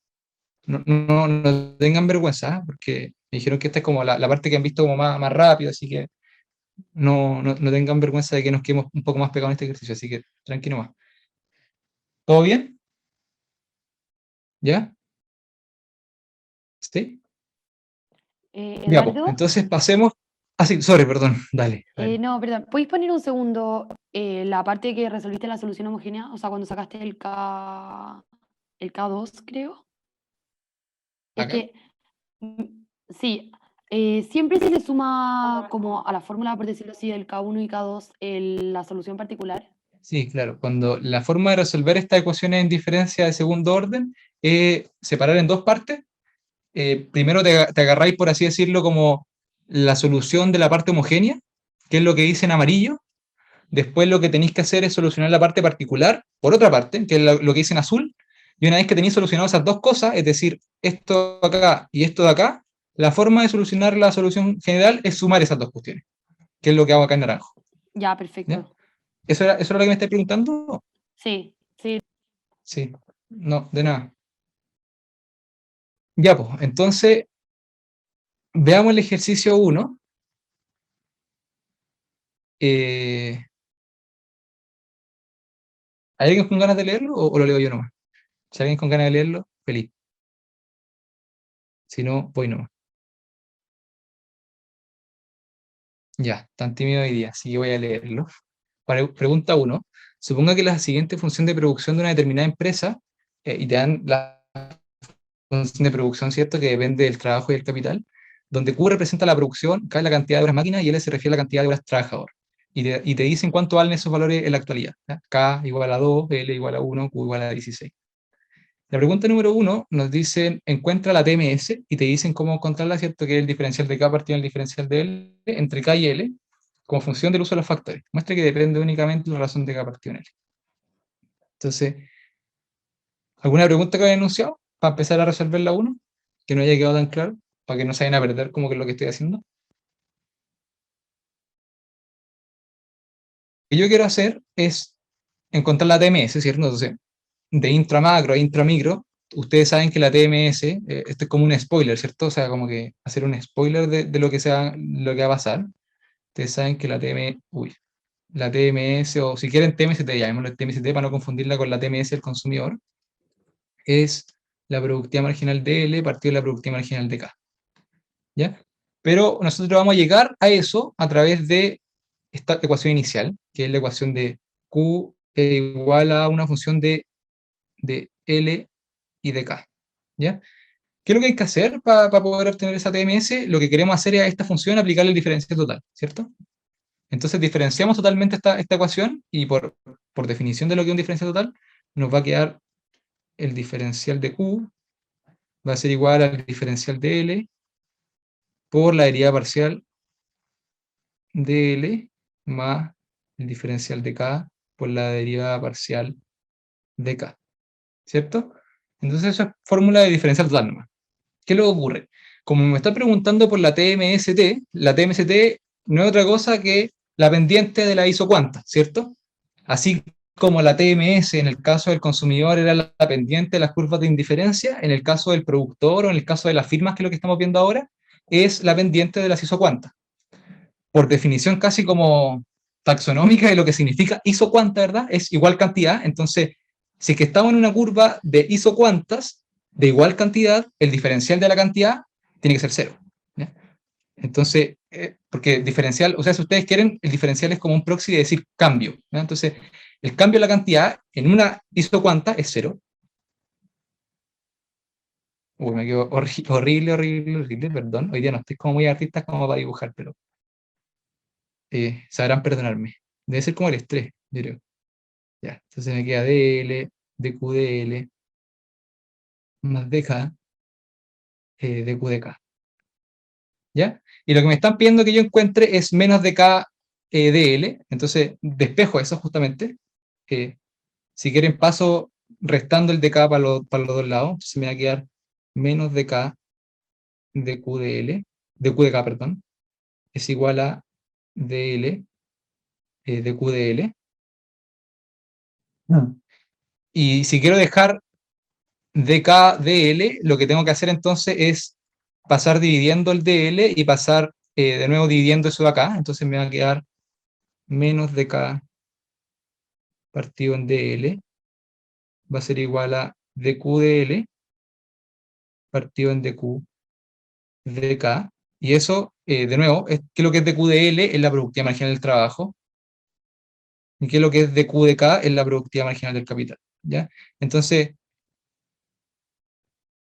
No tengan vergüenza, ¿eh? Porque me dijeron que esta es como la parte que han visto como más rápido, así que no tengan vergüenza de que nos quedemos un poco más pegados en este ejercicio, así que tranquilo más. ¿Todo bien? ¿Ya? ¿Sí? Ya, pues, Eduardo, entonces pasemos... Ah, sí, sorry, perdón, dale. no, perdón, ¿podéis poner un segundo la parte que resolviste la solución homogénea? O sea, cuando sacaste el K2, creo. Es ¿Acá? que, mm, sí, siempre se le suma como a la fórmula, por decirlo así, del K1 y K2 la solución particular. Sí, claro. Cuando la forma de resolver esta ecuación en diferencia de segundo orden es separar en dos partes. Primero te agarráis, por así decirlo, como la solución de la parte homogénea, que es lo que dice en amarillo. Después lo que tenéis que hacer es solucionar la parte particular, por otra parte, que es lo que dice en azul. Y una vez que tenéis solucionado esas dos cosas, es decir, esto de acá y esto de acá, la forma de solucionar la solución general es sumar esas dos cuestiones, que es lo que hago acá en naranjo. Ya, perfecto. ¿Ya? ¿Eso era lo que me estáis preguntando? Sí, sí. Sí, no, de nada. Ya, pues, entonces, veamos el ejercicio 1. ¿Hay alguien con ganas de leerlo o lo leo yo nomás? Si hay alguien con ganas de leerlo, feliz. Si no, voy nomás. Ya, tan tímido hoy día, así que voy a leerlo. Pregunta 1. Suponga que la siguiente función de producción de una determinada empresa, y te dan la función de producción, ¿cierto? Que depende del trabajo y del capital, donde Q representa la producción, K es la cantidad de horas máquinas y L se refiere a la cantidad de horas trabajador. Y te dicen cuánto valen esos valores en la actualidad. ¿Ya? K igual a 2, L igual a 1, Q igual a 16. La pregunta número 1 nos dicen, encuentra la TMS, y te dicen cómo encontrarla, ¿cierto? Que es el diferencial de K partido del diferencial de L, entre K y L, como función del uso de los factores. Muestra que depende únicamente de la razón de K partido en L. Entonces, ¿alguna pregunta que haya enunciado para empezar a resolver la 1? Que no haya quedado tan claro, para que no se vayan a perder como que lo que estoy haciendo. Lo que yo quiero hacer es encontrar la TMS, ¿cierto? Entonces, de intramacro a intramicro, ustedes saben que la TMS, esto es como un spoiler, ¿cierto? O sea, como que hacer un spoiler de lo que lo que va a pasar. Ustedes saben que la TMS, o si quieren TMST, llamémoslo TMST para no confundirla con la TMS del consumidor, es la productividad marginal de L partido de la productividad marginal de K. ¿Ya? Pero nosotros vamos a llegar a eso a través de esta ecuación inicial, que es la ecuación de Q igual a una función de L y de K. ¿Ya? ¿Qué es lo que hay que hacer para poder obtener esa TMS? Lo que queremos hacer es a esta función aplicarle el diferencial total, ¿cierto? Entonces diferenciamos totalmente esta ecuación y por definición de lo que es un diferencial total, nos va a quedar el diferencial de Q va a ser igual al diferencial de L por la derivada parcial de L más el diferencial de K por la derivada parcial de K, ¿cierto? Entonces eso es fórmula de diferencial total nomás. ¿Qué luego ocurre? Como me está preguntando por la TMST no es otra cosa que la pendiente de la isocuanta, ¿cierto? Así como la TMS en el caso del consumidor era la pendiente de las curvas de indiferencia, en el caso del productor o en el caso de las firmas, que es lo que estamos viendo ahora, es la pendiente de las isocuantas. Por definición casi como taxonómica de lo que significa isocuanta, ¿verdad? Es igual cantidad, entonces, si es que estamos en una curva de isocuantas de igual cantidad, el diferencial de la cantidad tiene que ser cero. ¿Ya? Entonces, porque diferencial, o sea, si ustedes quieren, el diferencial es como un proxy de decir cambio. ¿Ya? Entonces, el cambio de la cantidad en una isocuanta es cero. Uy, me quedo horrible, perdón. Hoy día no estoy como muy artista como para dibujar, pero sabrán perdonarme. Debe ser como el estrés, yo creo. Ya, entonces me queda DL, DQDL, más DK, DQDK. ¿Ya? Y lo que me están pidiendo que yo encuentre es menos DK DL, entonces despejo eso justamente. Si quieren paso restando el DK para los dos lados, entonces me va a quedar menos DK DQDL, DQDK, perdón, es igual a DL DQDL. Y si quiero dejar DK DL, lo que tengo que hacer entonces es pasar dividiendo el DL y pasar de nuevo dividiendo eso de acá, entonces me va a quedar menos DK partido en DL va a ser igual a DQDL partido en DQ DK, y eso, de nuevo, ¿qué es lo que es DQDL? Es la productividad marginal del trabajo, y qué es lo que es DQDK es la productividad marginal del capital, ¿ya? Entonces,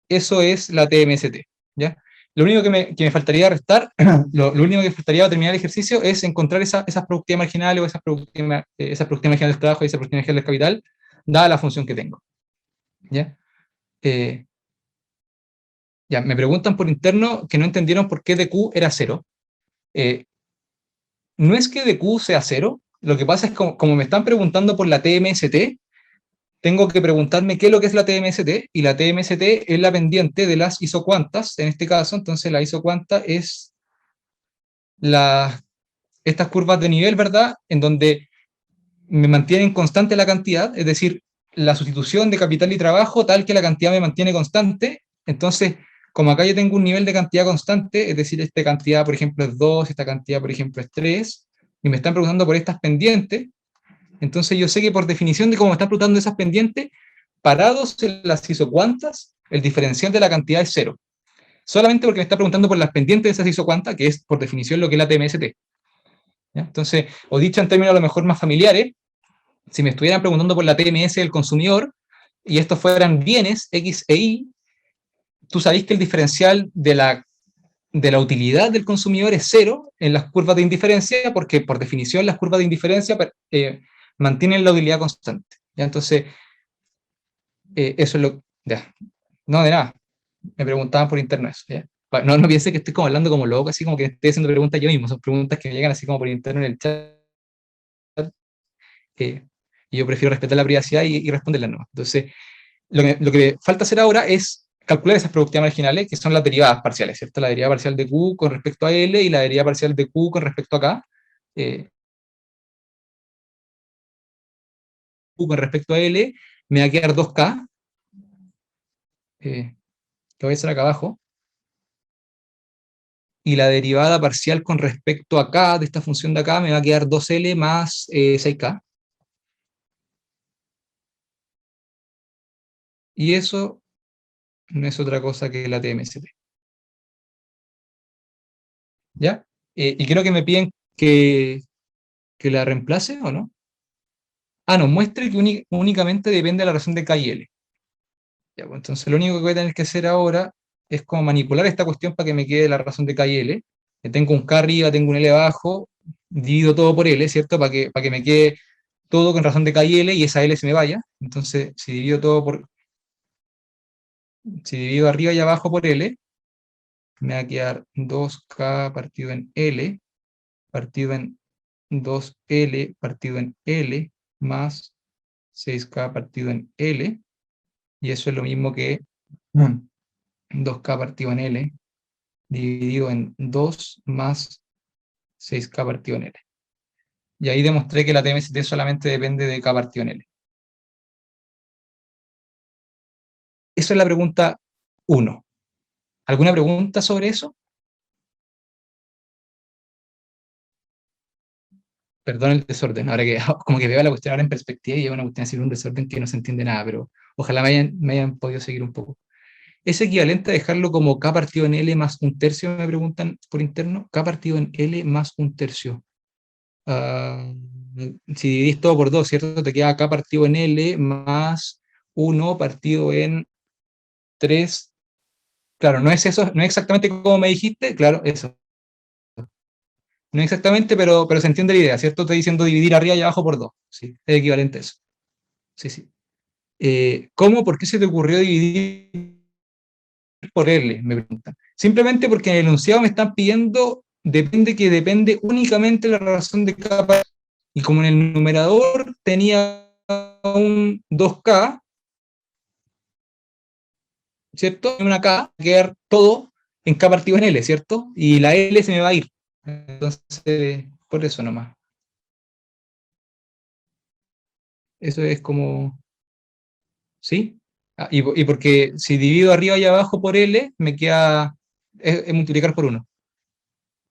eso es la TMST, ¿ya? Lo único que me faltaría restar, lo único que faltaría para terminar el ejercicio es encontrar esas productividades marginales o esas productividades marginales del trabajo y esas productividades marginales del capital, dada la función que tengo, ¿ya? Ya, me preguntan por interno que no entendieron por qué DQ era 0. No es que DQ sea 0, lo que pasa es que como me están preguntando por la TMST, tengo que preguntarme qué es lo que es la TMST, y la TMST es la pendiente de las isocuantas, en este caso, entonces la isocuanta es estas curvas de nivel, ¿verdad? En donde me mantienen constante la cantidad, es decir, la sustitución de capital y trabajo tal que la cantidad me mantiene constante. Entonces, como acá yo tengo un nivel de cantidad constante, es decir, esta cantidad, por ejemplo, es 2, esta cantidad, por ejemplo, es 3, y me están preguntando por estas pendientes, entonces yo sé que por definición de cómo me están preguntando esas pendientes, parados en las isocuantas, el diferencial de la cantidad es 0. Solamente porque me está preguntando por las pendientes de esas isocuantas, que es por definición lo que es la TMST. ¿Ya? Entonces, o dicho en términos a lo mejor más familiares, si me estuvieran preguntando por la TMS del consumidor, y estos fueran bienes X e Y, tú sabés que el diferencial de la utilidad del consumidor es 0 en las curvas de indiferencia, porque por definición las curvas de indiferencia mantienen la utilidad constante. ¿Ya? Entonces, eso es lo... Ya. No, de nada. Me preguntaban por interno eso. ¿Ya? No piense que estoy como hablando como loco, así como que estoy haciendo preguntas yo mismo. Son preguntas que me llegan así como por interno en el chat. Y yo prefiero respetar la privacidad y responderlas, ¿no? Entonces, lo que falta hacer ahora es calcular esas productividades marginales, que son las derivadas parciales, ¿cierto? La derivada parcial de Q con respecto a L y la derivada parcial de Q con respecto a K. Q con respecto a L, me va a quedar 2K, que voy a hacer acá abajo. Y la derivada parcial con respecto a K, de esta función de acá, me va a quedar 2L más 6K. Y eso no es otra cosa que la TMST. ¿Ya? Y creo que me piden que la reemplace, ¿o no? Ah, no, muestre que únicamente depende de la relación de K y L. Ya, pues, entonces lo único que voy a tener que hacer ahora es como manipular esta cuestión para que me quede la razón de K y L. Tengo un K arriba, tengo un L abajo, divido todo por L, ¿cierto? Para que me quede todo con razón de K y L y esa L se me vaya. Entonces, si divido arriba y abajo por L, me va a quedar 2K partido en L, partido en 2L partido en L, más 6K partido en L, y eso es lo mismo que 2K partido en L, dividido en 2 más 6K partido en L. Y ahí demostré que la TMST solamente depende de K partido en L. Esa es la pregunta 1. ¿Alguna pregunta sobre eso? Perdón el desorden, ahora que como que veo la cuestión ahora en perspectiva y es una cuestión así, un desorden que no se entiende nada, pero ojalá me hayan podido seguir un poco. ¿Es equivalente a dejarlo como K partido en L más un tercio? Me preguntan por interno. K partido en L más un tercio. Si dividís todo por 2, ¿cierto? Te queda K partido en L más 1 partido en 3. Claro, no es eso, no es exactamente como me dijiste, claro, eso. No es exactamente, pero se entiende la idea, ¿cierto? Estoy diciendo dividir arriba y abajo por 2. Sí, es equivalente a eso. Sí, sí. ¿Cómo? ¿Por qué se te ocurrió dividir por L? Me preguntan. Simplemente porque en el enunciado me están pidiendo depende únicamente de la razón de K. Y como en el numerador tenía un 2K, ¿cierto? Una K, va a quedar todo en K partido en L, ¿cierto? Y la L se me va a ir. Entonces, por eso nomás. Eso es como... ¿Sí? Y porque si divido arriba y abajo por L, me queda... Es multiplicar por 1.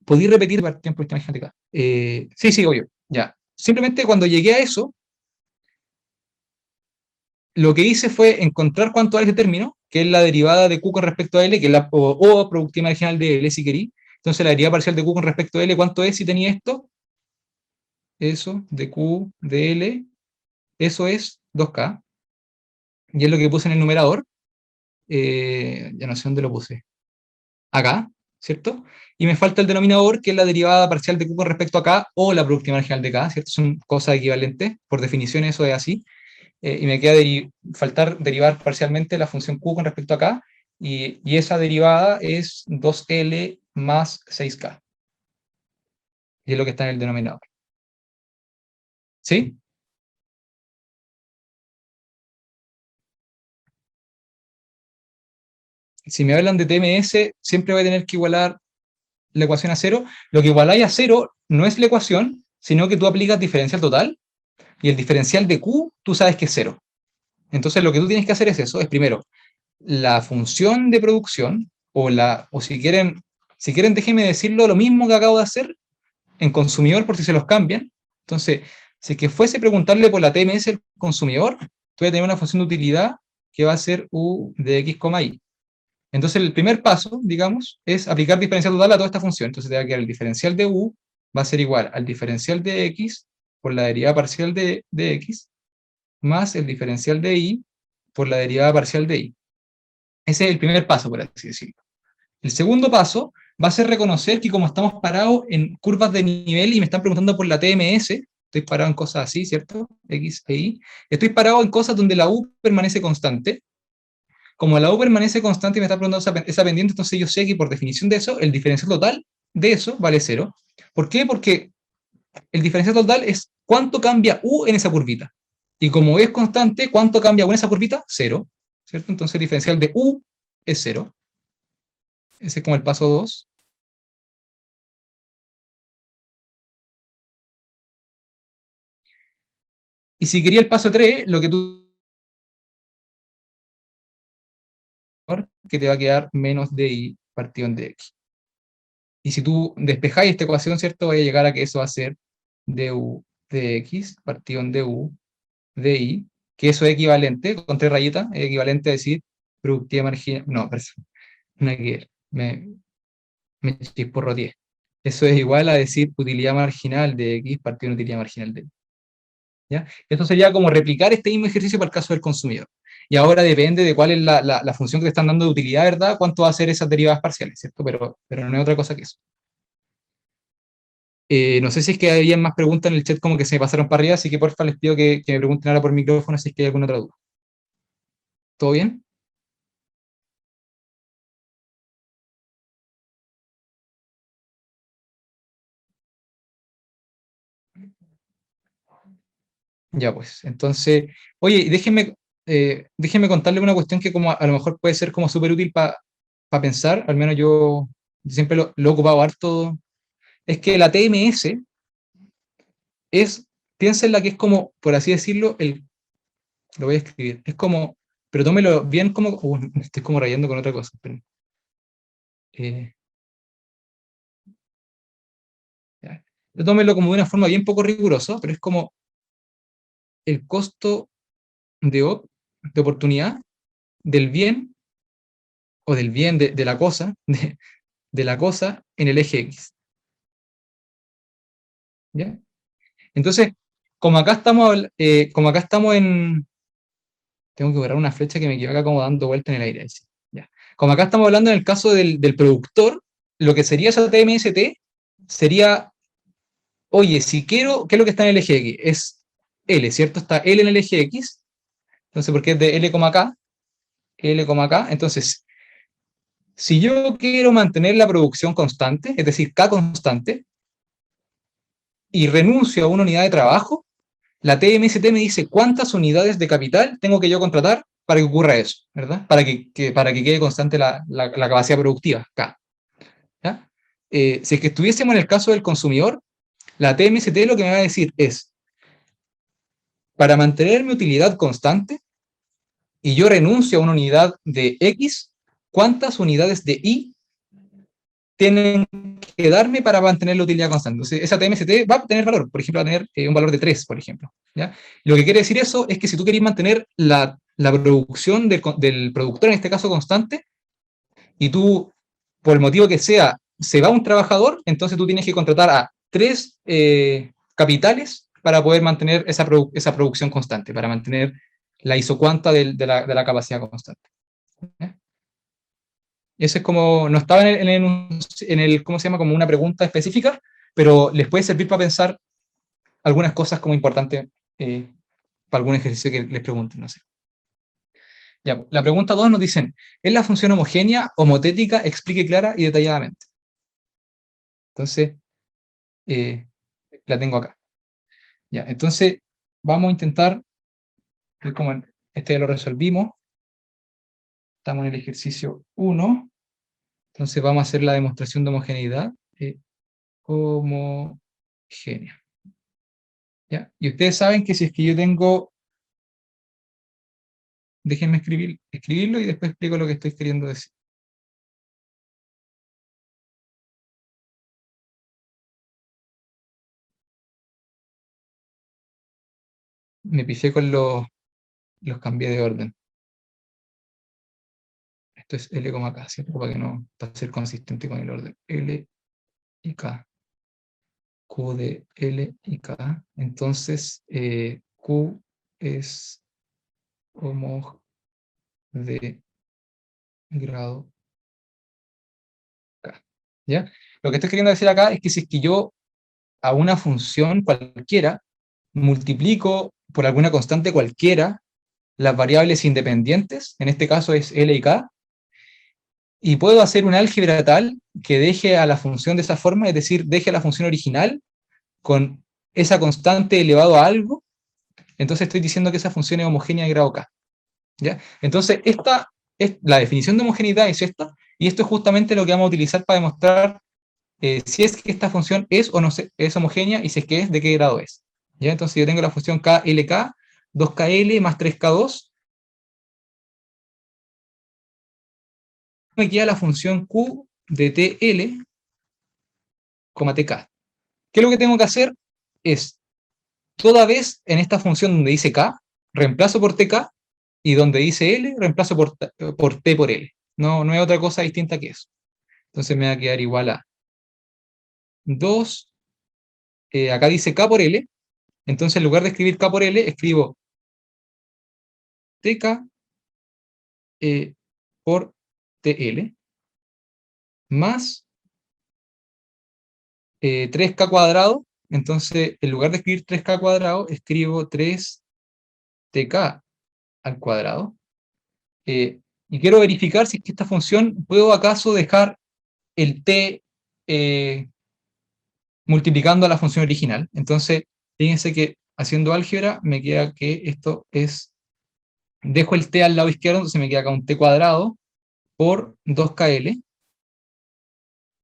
¿Podéis repetir para tiempo extranjero? Sí, sí, obvio. Ya. Simplemente cuando llegué a eso, lo que hice fue encontrar cuánto vale ese término, que es la derivada de Q con respecto a L, que es la o productividad marginal de L, si querí. Entonces la derivada parcial de Q con respecto a L, ¿cuánto es si tenía esto? Eso, de Q de L, eso es 2K. Y es lo que puse en el numerador. Ya no sé dónde lo puse. Acá, ¿cierto? Y me falta el denominador, que es la derivada parcial de Q con respecto a K, o la productividad marginal de K, ¿cierto? Son cosas equivalentes. Por definición eso es así. Y me queda faltar derivar parcialmente la función Q con respecto a K, y esa derivada es 2L más 6K. Y es lo que está en el denominador. ¿Sí? Si me hablan de TMS, siempre voy a tener que igualar la ecuación a 0. Lo que igualáis a 0 no es la ecuación, sino que tú aplicas diferencial total, y el diferencial de Q tú sabes que es 0. Entonces lo que tú tienes que hacer es eso, es primero, la función de producción, o si quieren, déjenme decirlo lo mismo que acabo de hacer en consumidor por si se los cambian. Entonces, si es que fuese preguntarle por la TMS al consumidor, tú vas a tener una función de utilidad que va a ser U de X, Y. Entonces el primer paso, digamos, es aplicar diferencial total a toda esta función. Entonces te va a quedar el diferencial de U va a ser igual al diferencial de X por la derivada parcial de X más el diferencial de Y por la derivada parcial de Y. Ese es el primer paso, por así decirlo. El segundo paso va a ser reconocer que como estamos parados en curvas de nivel y me están preguntando por la TMS, estoy parado en cosas así, ¿cierto? X e Y. Estoy parado en cosas donde la U permanece constante. Como la U permanece constante y me está preguntando esa pendiente, entonces yo sé que por definición de eso, el diferencial total de eso vale 0. ¿Por qué? Porque el diferencial total es cuánto cambia U en esa curvita. Y como es constante, ¿cuánto cambia U en esa curvita? 0. ¿Cierto? Entonces el diferencial de U es 0. Ese es como el paso 2. Y si quería el paso 3, lo que tú... que te va a quedar menos di partido en dx. Y si tú despejáis esta ecuación, ¿cierto? Vaya a llegar a que eso va a ser du dx partido en du di, que eso es equivalente, con 3 rayitas, es equivalente a decir productividad marginal... No, perdón, no que ver, me chisporroteé. Eso es igual a decir utilidad marginal de x partido en utilidad marginal de y. ¿Ya? Esto sería como replicar este mismo ejercicio para el caso del consumidor. Y ahora depende de cuál es la función que te están dando de utilidad, ¿verdad? Cuánto va a ser esas derivadas parciales, ¿cierto? Pero no es otra cosa que eso. No sé si es que había más preguntas en el chat como que se me pasaron para arriba, así que porfa les pido que me pregunten ahora por micrófono si es que hay alguna otra duda. ¿Todo bien? Ya pues, entonces, oye, déjenme contarle una cuestión que como a lo mejor puede ser como súper útil para pensar, al menos yo siempre lo he ocupado harto, es que la TMS piénsenla que es como, por así decirlo, lo voy a escribir, es como, pero tómelo bien como, me estoy como rayando con otra cosa, esperen. Tómelo como de una forma bien poco rigurosa, pero es como el costo de oportunidad del bien, o del bien de la cosa, de la cosa en el eje X. ¿Ya? Entonces, como acá estamos en... Tengo que borrar una flecha que me quedó acá como dando vuelta en el aire. ¿Ya? Como acá estamos hablando en el caso del productor, lo que sería esa TMST sería, oye, si quiero, ¿qué es lo que está en el eje X? Es L, ¿cierto? Está L en el eje X, entonces porque es de L, acá, entonces, si yo quiero mantener la producción constante, es decir, K constante, y renuncio a una unidad de trabajo, la TMST me dice cuántas unidades de capital tengo que yo contratar para que ocurra eso, ¿verdad? Para que quede constante la capacidad productiva, K. ¿Ya? Si es que estuviésemos en el caso del consumidor, la TMST lo que me va a decir es, para mantener mi utilidad constante, y yo renuncio a una unidad de X, ¿cuántas unidades de Y tienen que darme para mantener la utilidad constante? Entonces, esa TMST va a tener valor, por ejemplo, va a tener un valor de 3, por ejemplo. ¿Ya? Lo que quiere decir eso es que si tú querés mantener la producción del productor, en este caso constante, y tú, por el motivo que sea, se va un trabajador, entonces tú tienes que contratar a 3 capitales para poder mantener esa producción constante, para mantener la isocuanta de la capacidad constante. ¿Ya? Eso es como, no estaba en el, ¿cómo se llama? Como una pregunta específica, pero les puede servir para pensar algunas cosas como importantes para algún ejercicio que les pregunten, no sé. Ya, la pregunta 2 nos dicen, ¿es la función homogénea, homotética? Explique clara y detalladamente. Entonces, la tengo acá. Ya, entonces, vamos a intentar, como este ya lo resolvimos, estamos en el ejercicio 1, entonces vamos a hacer la demostración de homogeneidad. Homogénea. ¿Ya? Y ustedes saben que si es que yo tengo... Déjenme escribirlo y después explico lo que estoy queriendo decir. Me pifié con los cambié de orden. Esto es L, K, ¿cierto? Para que no, para ser consistente con el orden. L y K. Q de L y K. Entonces, Q es homog de grado K. ¿Ya? Lo que estoy queriendo decir acá es que si es que yo a una función cualquiera multiplico por alguna constante cualquiera las variables independientes, en este caso es L y K, y puedo hacer un álgebra tal que deje a la función de esa forma, es decir, deje a la función original con esa constante elevado a algo, entonces estoy diciendo que esa función es homogénea de grado K. ¿Ya? Entonces, esta la definición de homogeneidad es esta, y esto es justamente lo que vamos a utilizar para demostrar si es que esta función es o no es homogénea, y si es que es, de qué grado es. ¿Ya? Entonces yo tengo la función KLK, 2KL más 3K2, me queda la función Q de TL, TK. ¿Qué es lo que tengo que hacer? Es, toda vez en esta función donde dice K, reemplazo por TK, y donde dice L, reemplazo por T por L. No hay otra cosa distinta que eso. Entonces me va a quedar igual a 2, acá dice K por L, entonces en lugar de escribir K por L, escribo TK por TL, más 3K cuadrado, entonces en lugar de escribir 3K cuadrado, escribo 3TK al cuadrado. Y quiero verificar si es que esta función, ¿puedo acaso dejar el T multiplicando a la función original? Entonces, fíjense que haciendo álgebra me queda que esto es, dejo el T al lado izquierdo, entonces me queda acá un T cuadrado por 2KL,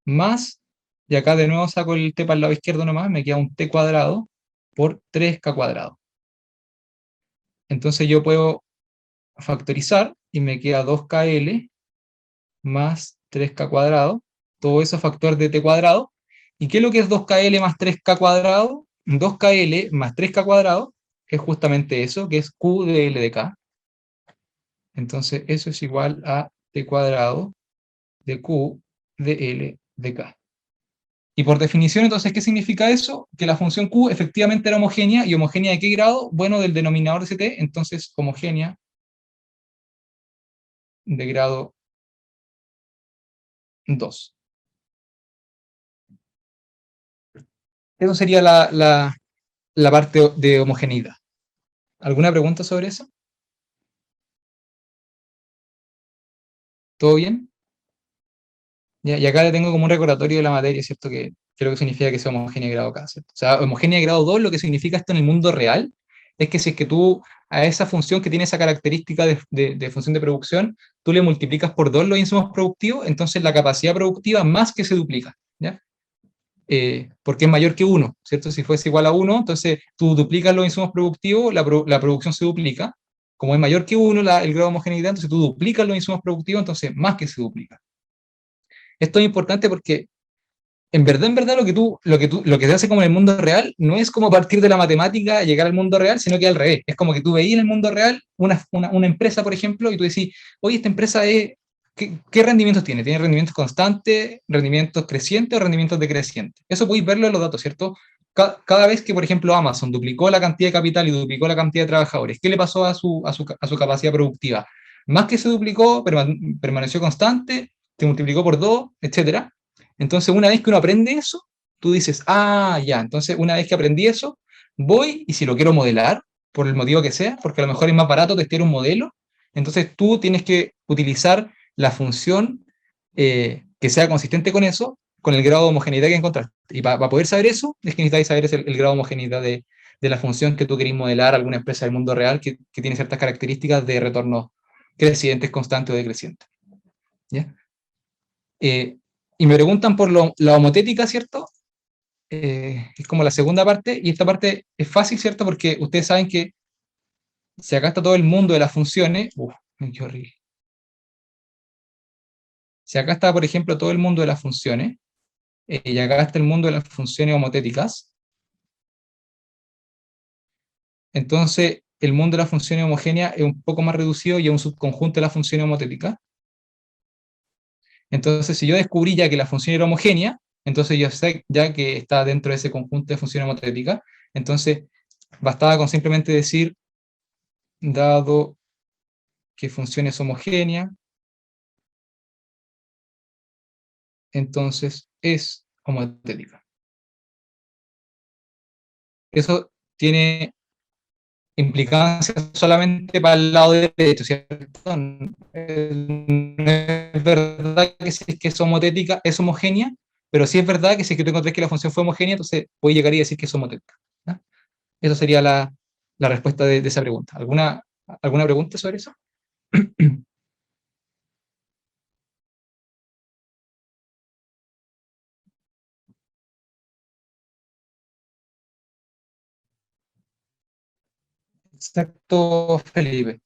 más, y acá de nuevo saco el T para el lado izquierdo nomás, me queda un T cuadrado por 3K cuadrado. Entonces yo puedo factorizar y me queda 2KL más 3K cuadrado, todo eso factor de T cuadrado. ¿Y qué es lo que es 2KL más 3K cuadrado? 2KL más 3K cuadrado es justamente eso, que es Q de L de K. Entonces eso es igual a T cuadrado de Q de L de K. Y por definición, entonces, ¿qué significa eso? Que la función Q efectivamente era homogénea, ¿y homogénea de qué grado? Bueno, del denominador de ct, entonces homogénea de grado 2. Eso sería la parte de homogeneidad. ¿Alguna pregunta sobre eso? ¿Todo bien? Y acá le tengo como un recordatorio de la materia, ¿cierto? Que creo que significa que sea homogénea de grado K, ¿cierto? O sea, homogénea de grado 2, lo que significa esto en el mundo real, es que si es que tú a esa función que tiene esa característica de función de producción, tú le multiplicas por 2 los insumos productivos, entonces la capacidad productiva más que se duplica, ¿ya? Porque es mayor que 1, ¿cierto? Si fuese igual a 1, entonces tú duplicas los insumos productivos, la producción se duplica. Como es mayor que 1 el grado de homogeneidad, entonces tú duplicas los insumos productivos, entonces más que se duplica. Esto es importante porque en verdad lo que se hace como en el mundo real no es como partir de la matemática, llegar al mundo real, sino que al revés. Es como que tú veías en el mundo real una empresa, por ejemplo, y tú decís, oye, esta empresa ¿qué rendimientos tiene? ¿Tiene rendimientos constantes, rendimientos crecientes o rendimientos decrecientes? Eso podéis verlo en los datos, ¿cierto? Cada vez que, por ejemplo, Amazon duplicó la cantidad de capital y duplicó la cantidad de trabajadores, ¿qué le pasó a su capacidad productiva? Más que se duplicó, permaneció constante, se multiplicó por 2, etcétera. Entonces, una vez que uno aprende eso, tú dices, ya, entonces una vez que aprendí eso, voy y si lo quiero modelar, por el motivo que sea, porque a lo mejor es más barato testear un modelo, entonces tú tienes que utilizar la función que sea consistente con eso, con el grado de homogeneidad que encontraste. Y para poder saber eso, es que necesitáis saber el grado de homogeneidad de la función que tú querés modelar a alguna empresa del mundo real que tiene ciertas características de retorno crecientes, constantes o decrecientes. ¿Ya? Y me preguntan por la homotética, ¿cierto? Es como la segunda parte, y esta parte es fácil, ¿cierto? Porque ustedes saben que si acá está todo el mundo de las funciones, qué horrible. Si acá está, por ejemplo, todo el mundo de las funciones, y acá está el mundo de las funciones homotéticas, entonces el mundo de las funciones homogéneas es un poco más reducido y es un subconjunto de las funciones homotéticas. Entonces, si yo descubrí ya que la función era homogénea, entonces yo sé ya que está dentro de ese conjunto de funciones homotéticas, entonces bastaba con simplemente decir, dado que función es homogénea, entonces es homotética. Eso tiene implicancias solamente para el lado derecho, ¿cierto? No es verdad que si es que es homotética, es homogénea, pero sí es verdad que si es que tú encontrás que la función fue homogénea, entonces puedes llegar y decir que es homotética. ¿Ya? Eso sería la respuesta de esa pregunta. ¿Alguna pregunta sobre eso? Exacto, Felipe.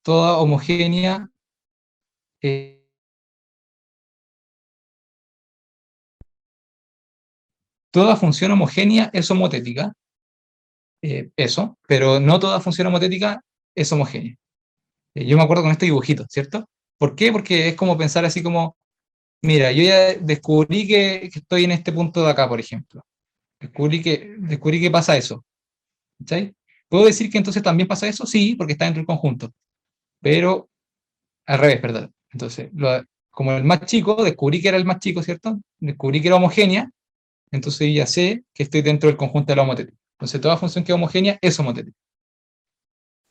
Toda homogénea toda función homogénea es homotética, eso, pero no toda función homotética es homogénea. Yo me acuerdo con este dibujito, ¿cierto? ¿Por qué? Porque es como pensar así como, mira, yo ya descubrí que estoy en este punto de acá, por ejemplo. Descubrí que pasa eso. ¿Cachai? ¿Puedo decir que entonces también pasa eso? Sí, porque está dentro del conjunto. Pero al revés, ¿verdad? Entonces, como el más chico, descubrí que era el más chico, ¿cierto? Descubrí que era homogénea, entonces ya sé que estoy dentro del conjunto de la homotética. Entonces, toda función que es homogénea es homotética.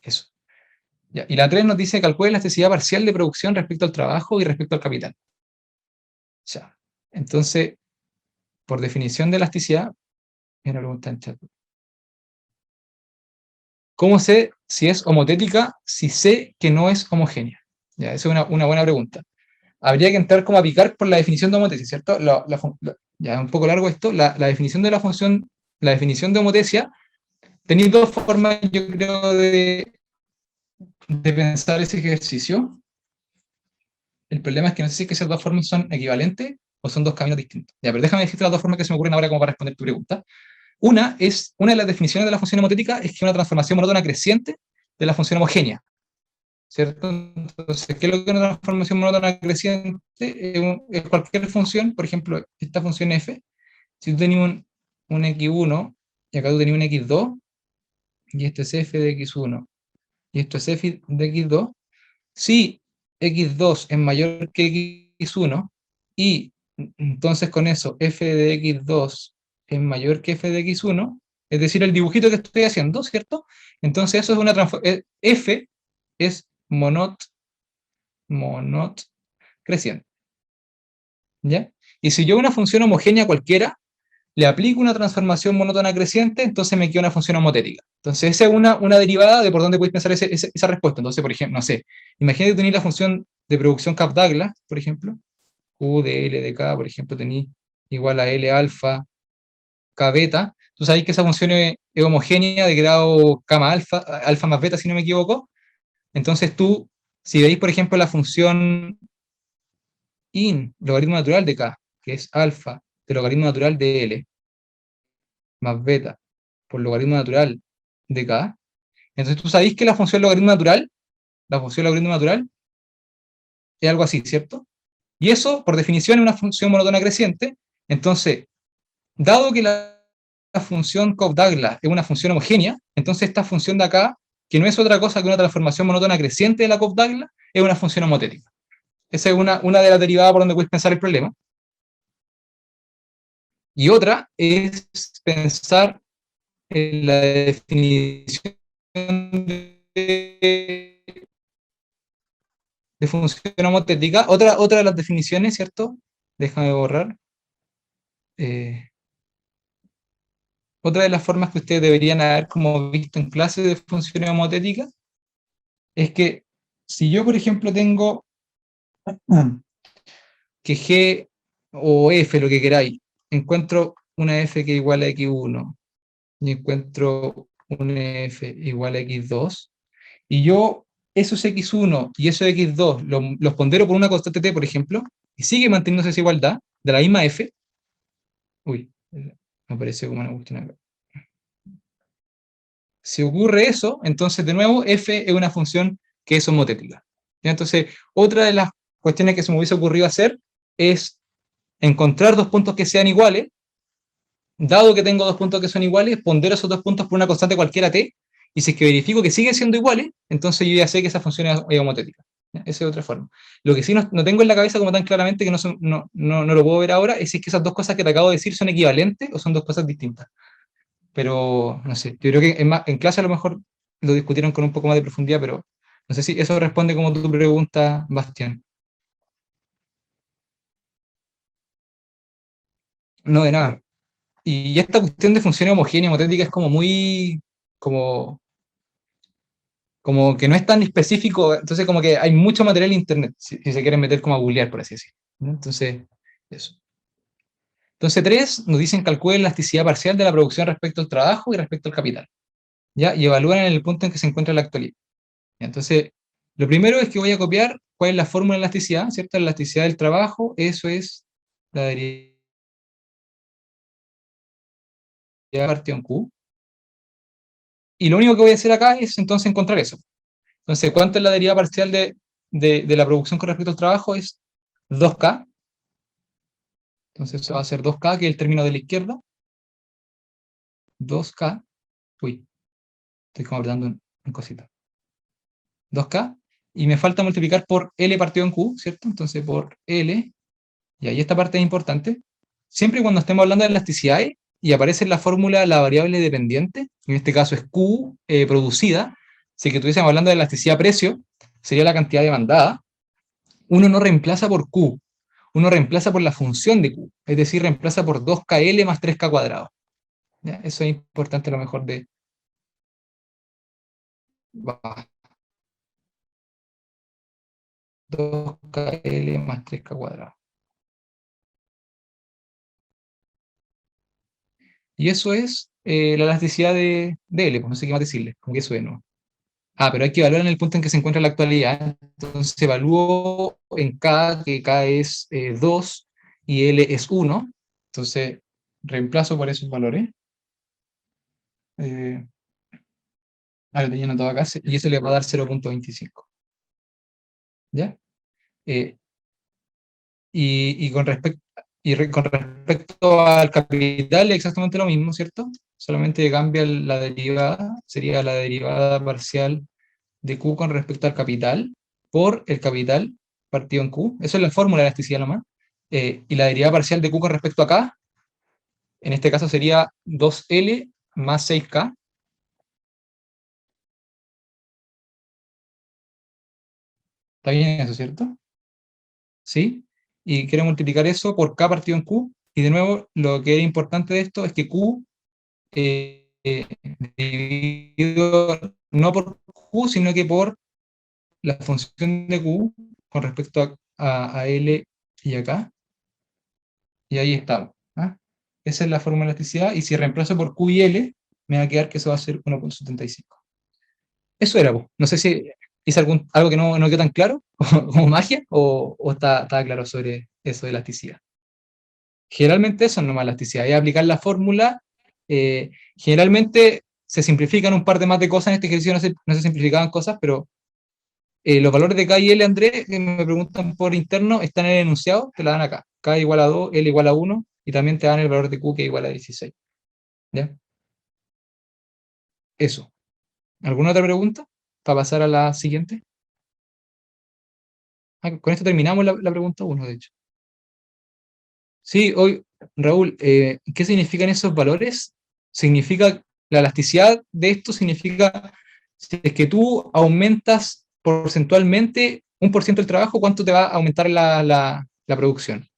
Eso. Ya. Y la 3 nos dice calcule la elasticidad parcial de producción respecto al trabajo y respecto al capital. Ya. Entonces, por definición de elasticidad, una pregunta en chat. ¿Cómo sé si es homotética si sé que no es homogénea? Ya, esa es una buena pregunta. Habría que entrar como a picar por la definición de homotecia, ¿cierto? Ya es un poco largo esto. La definición de la función, la definición de homotecia, tenéis dos formas, yo creo, de pensar ese ejercicio. El problema es que no sé si es que esas dos formas son equivalentes o son dos caminos distintos. Ya, pero déjame decirte las dos formas que se me ocurren ahora como para responder tu pregunta. Una de las definiciones de la función homotética es que es una transformación monótona creciente de la función homogénea, ¿cierto? Entonces, ¿qué es lo que es una transformación monótona creciente? Es cualquier función, por ejemplo, esta función f, si tú tenías un x1 y acá tú tenías un x2, y esto es f de x1 y esto es f de x2, si x2 es mayor que x1 y entonces con eso f de x2 es mayor que f de x1, es decir, el dibujito que estoy haciendo, ¿cierto? Entonces eso es una transformación, f es monot creciente, ¿ya? Y si yo a una función homogénea cualquiera le aplico una transformación monótona creciente, entonces me queda una función homotética. Entonces esa es una derivada de por dónde podéis pensar esa respuesta. Entonces, por ejemplo, no sé, imagínate que tenéis la función de producción Kapf-Douglas, por ejemplo, Q de L de K, por ejemplo, tenéis igual a L alfa, K beta. Tú sabéis que esa función es homogénea de grado K más alfa, alfa más beta, si no me equivoco. Entonces tú, si veis, por ejemplo, la función in, logaritmo natural de K, que es alfa de logaritmo natural de L, más beta por logaritmo natural de K. Entonces tú sabéis que la función logaritmo natural es algo así, ¿cierto? Y eso, por definición, es una función monótona creciente. Entonces, dado que la función Kapf-Douglas es una función homogénea, entonces esta función de acá, que no es otra cosa que una transformación monótona creciente de la Kapf-Douglas, es una función homotética. Esa es una de las derivadas por donde puedes pensar el problema. Y otra es pensar en la definición de función homotética. Otra de las definiciones, ¿cierto? Déjame borrar. Otra de las formas que ustedes deberían haber como visto en clase de funciones homotéticas es que si yo, por ejemplo, tengo que G o F, lo que queráis, encuentro una F que igual a X1 y encuentro un F igual a X2, y yo esos X1 y esos X2 los pondero por una constante T, por ejemplo, y sigue manteniéndose esa igualdad de la misma F. Uy, me aparece como una cuestión acá. Si ocurre eso, entonces de nuevo f es una función que es homotética. ¿Ya? Entonces, otra de las cuestiones que se me hubiese ocurrido hacer es encontrar dos puntos que sean iguales. Dado que tengo dos puntos que son iguales, pondero esos dos puntos por una constante cualquiera t, y si es que verifico que siguen siendo iguales, entonces yo ya sé que esa función es homotética. ¿Ya? Esa es otra forma. Lo que sí no tengo en la cabeza como tan claramente que no lo puedo ver ahora es si es que esas dos cosas que te acabo de decir son equivalentes o son dos cosas distintas. Pero no sé, yo creo que en clase a lo mejor lo discutieron con un poco más de profundidad, pero no sé si eso responde como tu pregunta, Bastián. No, de nada. Y esta cuestión de funciones homogéneas homotéticas es como muy, como que no es tan específico, entonces como que hay mucho material en internet, si se quieren meter como a googlear, por así decirlo, ¿no? Entonces, eso. Entonces, 3, nos dicen calcule la elasticidad parcial de la producción respecto al trabajo y respecto al capital. ¿ya? Y evalúan en el punto en que se encuentra la actualidad. Entonces, lo primero es que voy a copiar cuál es la fórmula de elasticidad, ¿cierto? La elasticidad del trabajo, eso es la derivada partido en Q. Y lo único que voy a hacer acá es entonces encontrar eso. Entonces, ¿cuánto es la derivada parcial de la producción con respecto al trabajo? Es 2K. Entonces, eso va a ser 2K, que es el término de la izquierda. 2K. Uy, estoy como apretando un cosito. 2K. Y me falta multiplicar por L partido en Q, ¿cierto? Entonces, por L. Y ahí esta parte es importante. Siempre y cuando estemos hablando de elasticidades y aparece en la fórmula la variable dependiente, en este caso es Q producida, si que estuviésemos hablando de elasticidad precio, sería la cantidad demandada, uno no reemplaza por Q, uno reemplaza por la función de Q, es decir, reemplaza por 2KL más 3K cuadrado. ¿Ya? Eso es importante a lo mejor de... 2KL más 3K cuadrado. Y eso es la elasticidad de L, pues no sé qué más decirle, como que eso es, ¿no? Ah, pero hay que evaluar en el punto en que se encuentra la actualidad. Entonces evalúo en K, que K es 2 y L es 1. Entonces reemplazo por esos valores. Lo tenía anotado acá, y eso le va a dar 0.25. ¿Ya? Con respecto al capital es exactamente lo mismo, ¿cierto? Solamente cambia la derivada, sería la derivada parcial de Q con respecto al capital por el capital partido en Q. Eso es la fórmula de elasticidad nomás. Y la derivada parcial de Q con respecto a K, en este caso sería 2L más 6K. ¿Está bien eso, cierto? ¿Sí? Y quiero multiplicar eso por K partido en Q. Y de nuevo, lo que es importante de esto es que Q dividido no por Q, sino que por la función de Q con respecto a L y acá. Y ahí estamos. ¿Ah? Esa es la fórmula de elasticidad. Y si reemplazo por Q y L, me va a quedar que eso va a ser 1.75. Eso era, po. No sé si hice algo que no quedó tan claro, como magia, o está claro sobre eso de elasticidad. Generalmente eso no es elasticidad, es aplicar la fórmula. Generalmente se simplifican un par de más de cosas en este ejercicio, no se simplificaban cosas, pero los valores de K y L, Andrés, que me preguntan por interno, están en el enunciado, te la dan acá. K igual a 2, L igual a 1, y también te dan el valor de Q que es igual a 16. ¿Ya? Eso. ¿Alguna otra pregunta? Para pasar a la siguiente. Con esto terminamos la pregunta 1, de hecho. Sí, hoy, Raúl, ¿qué significan esos valores? Significa, la elasticidad de esto significa, si es que tú aumentas porcentualmente 1% del trabajo, ¿cuánto te va a aumentar la producción?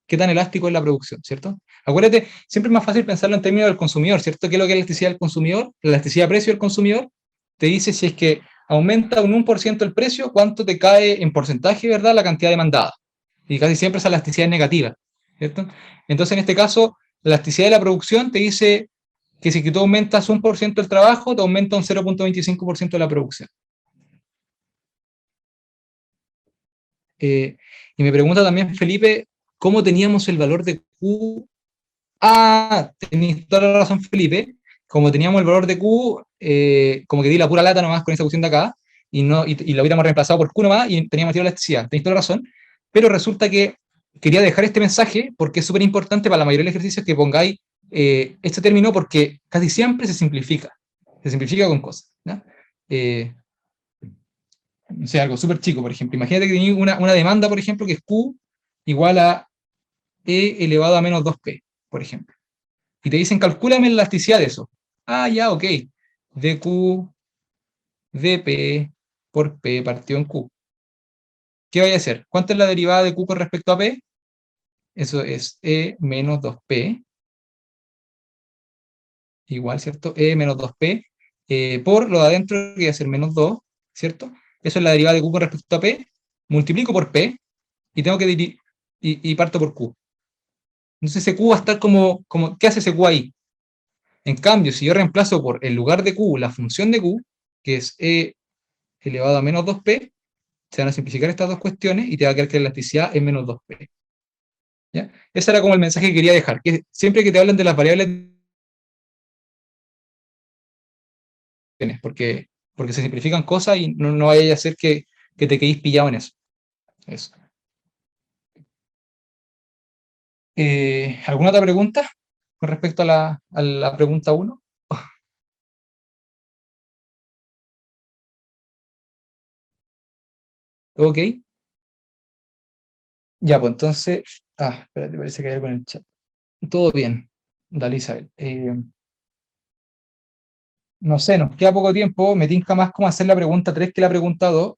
¿Qué tan elástico es la producción, cierto? Acuérdate, siempre es más fácil pensarlo en términos del consumidor, ¿cierto? ¿Qué es lo que es la elasticidad del consumidor? La elasticidad de precio del consumidor te dice si es que aumenta un 1% el precio, ¿cuánto te cae en porcentaje, verdad? La cantidad demandada. Y casi siempre esa elasticidad es negativa, ¿cierto? Entonces, en este caso, la elasticidad de la producción te dice que si tú aumentas 1% el trabajo, te aumenta un 0.25% de la producción. Y me pregunta también Felipe, ¿cómo teníamos el valor de Q? Ah, tenéis toda la razón, Felipe. Como teníamos el valor de Q, como que di la pura lata nomás con esta cuestión de acá, y lo hubiéramos reemplazado por Q nomás, y teníamos tirado la elasticidad. Tenéis toda la razón. Pero resulta que quería dejar este mensaje, porque es súper importante para la mayoría de los ejercicios que pongáis este término, porque casi siempre se simplifica con cosas. ¿Ya? O sea, algo súper chico, por ejemplo. Imagínate que tenéis una demanda, por ejemplo, que es Q igual a E elevado a menos 2P, por ejemplo. Y te dicen, calcúlame la elasticidad de eso. Ah, ya, ok. dQ dP por P partido en Q. ¿Qué voy a hacer? ¿Cuánto es la derivada de Q con respecto a P? Eso es E menos 2P. Igual, ¿cierto? E menos 2P por lo de adentro, que va a ser menos 2, ¿cierto? Eso es la derivada de Q con respecto a P. Multiplico por P y tengo que dividir, y parto por Q. Entonces ese Q va a estar como ¿qué hace ese Q ahí? En cambio, si yo reemplazo por el lugar de Q la función de Q, que es E elevado a menos 2P, se van a simplificar estas dos cuestiones y te va a quedar que la elasticidad es menos 2P. ¿Ya? Ese era como el mensaje que quería dejar, que siempre que te hablan de las variables, porque se simplifican cosas y no vaya a hacer que te quedéis pillado en eso. Eso. ¿Alguna otra pregunta con respecto a la pregunta 1? ¿Ok? Ya, pues entonces... espérate, parece que hay algo en el chat. Todo bien, dale Isabel. No sé, nos queda poco tiempo, me tinca más como hacer la pregunta 3 que la pregunta 2.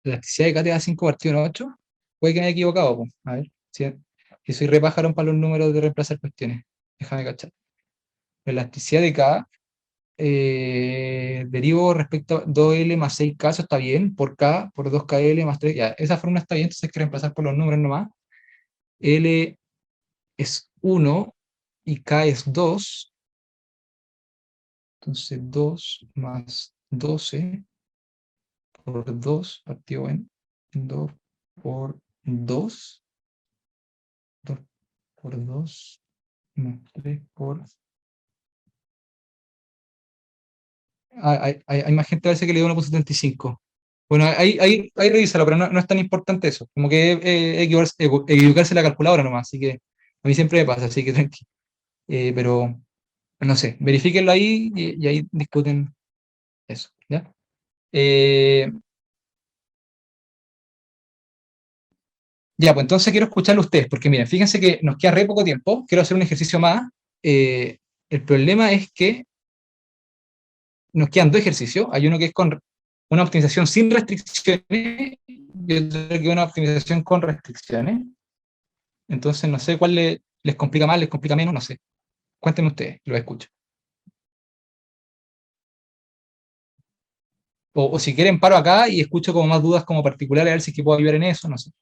La elasticidad de K te da 5 partido en 8. Puede que me haya equivocado, pues. A ver, si soy repájaro para los números de reemplazar cuestiones. Déjame cachar. La elasticidad de K, derivo respecto a 2L más 6K, eso está bien, por K, por 2KL más 3, ya, esa fórmula está bien, entonces hay que reemplazar por los números nomás. L es 1 y K es 2, entonces 2 más 12 por 2 partido en 2 por 2, 2 por 2 más 3 por... hay más gente a veces que le dio 1,75. Bueno, ahí revísalo, pero no es tan importante eso. Como que equivocarse la calculadora nomás, así que a mí siempre me pasa, así que tranqui. Pero, no sé, verifíquenlo ahí y ahí discuten eso, ¿ya? Ya, pues entonces quiero escucharlo a ustedes, porque miren, fíjense que nos queda re poco tiempo, quiero hacer un ejercicio más. El problema es que nos quedan dos ejercicios, hay uno que es con una optimización sin restricciones y otro que es una optimización con restricciones. Entonces no sé cuál les complica más, les complica menos, no sé. Cuéntenme ustedes, lo escucho. O si quieren paro acá y escucho como más dudas como particulares, a ver si es que puedo ayudar en eso, no sé.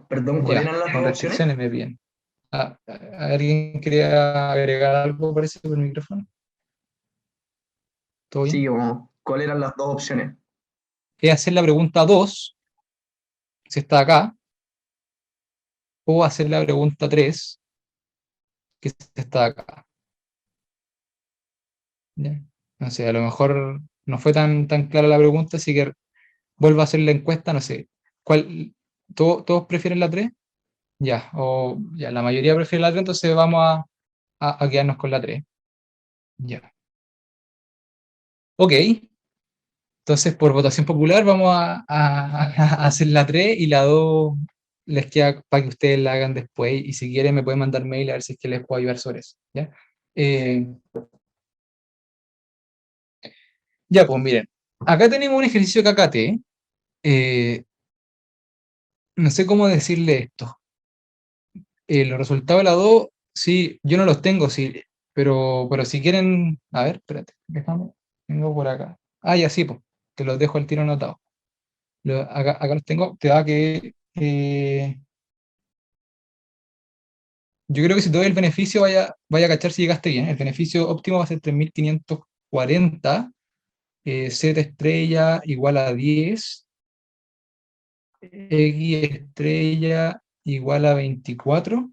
Perdón, ¿cuáles Ya, eran las con dos opciones? restricciones me bien. ¿Alguien quería agregar algo, parece, por el micrófono? ¿Todo bien? Sí, como, ¿cuáles eran las dos opciones? Es hacer la pregunta 2, si está acá, o hacer la pregunta 3, que está acá. ¿Ya? No sé, a lo mejor no fue tan clara la pregunta, así que vuelvo a hacer la encuesta, no sé. ¿Todos prefieren la 3? Ya, o ya, la mayoría prefiere la 3, entonces vamos a quedarnos con la 3. Ya. Ok. Entonces, por votación popular, vamos a hacer la 3 y la 2 les queda para que ustedes la hagan después. Y si quieren, me pueden mandar mail a ver si es que les puedo ayudar sobre eso. ¿Ya? Ya, pues miren. Acá tenemos un ejercicio KKT. No sé cómo decirle esto. Los resultados de la 2, sí, yo no los tengo, sí, pero si quieren. A ver, espérate, déjame. Tengo por acá. Ya sí, pues. Te los dejo al tiro anotado. Acá los tengo. Te da que. Yo creo que si te doy el beneficio, vaya a cachar si llegaste bien. El beneficio óptimo va a ser 3540. Z estrella igual a 10. X estrella igual a 24.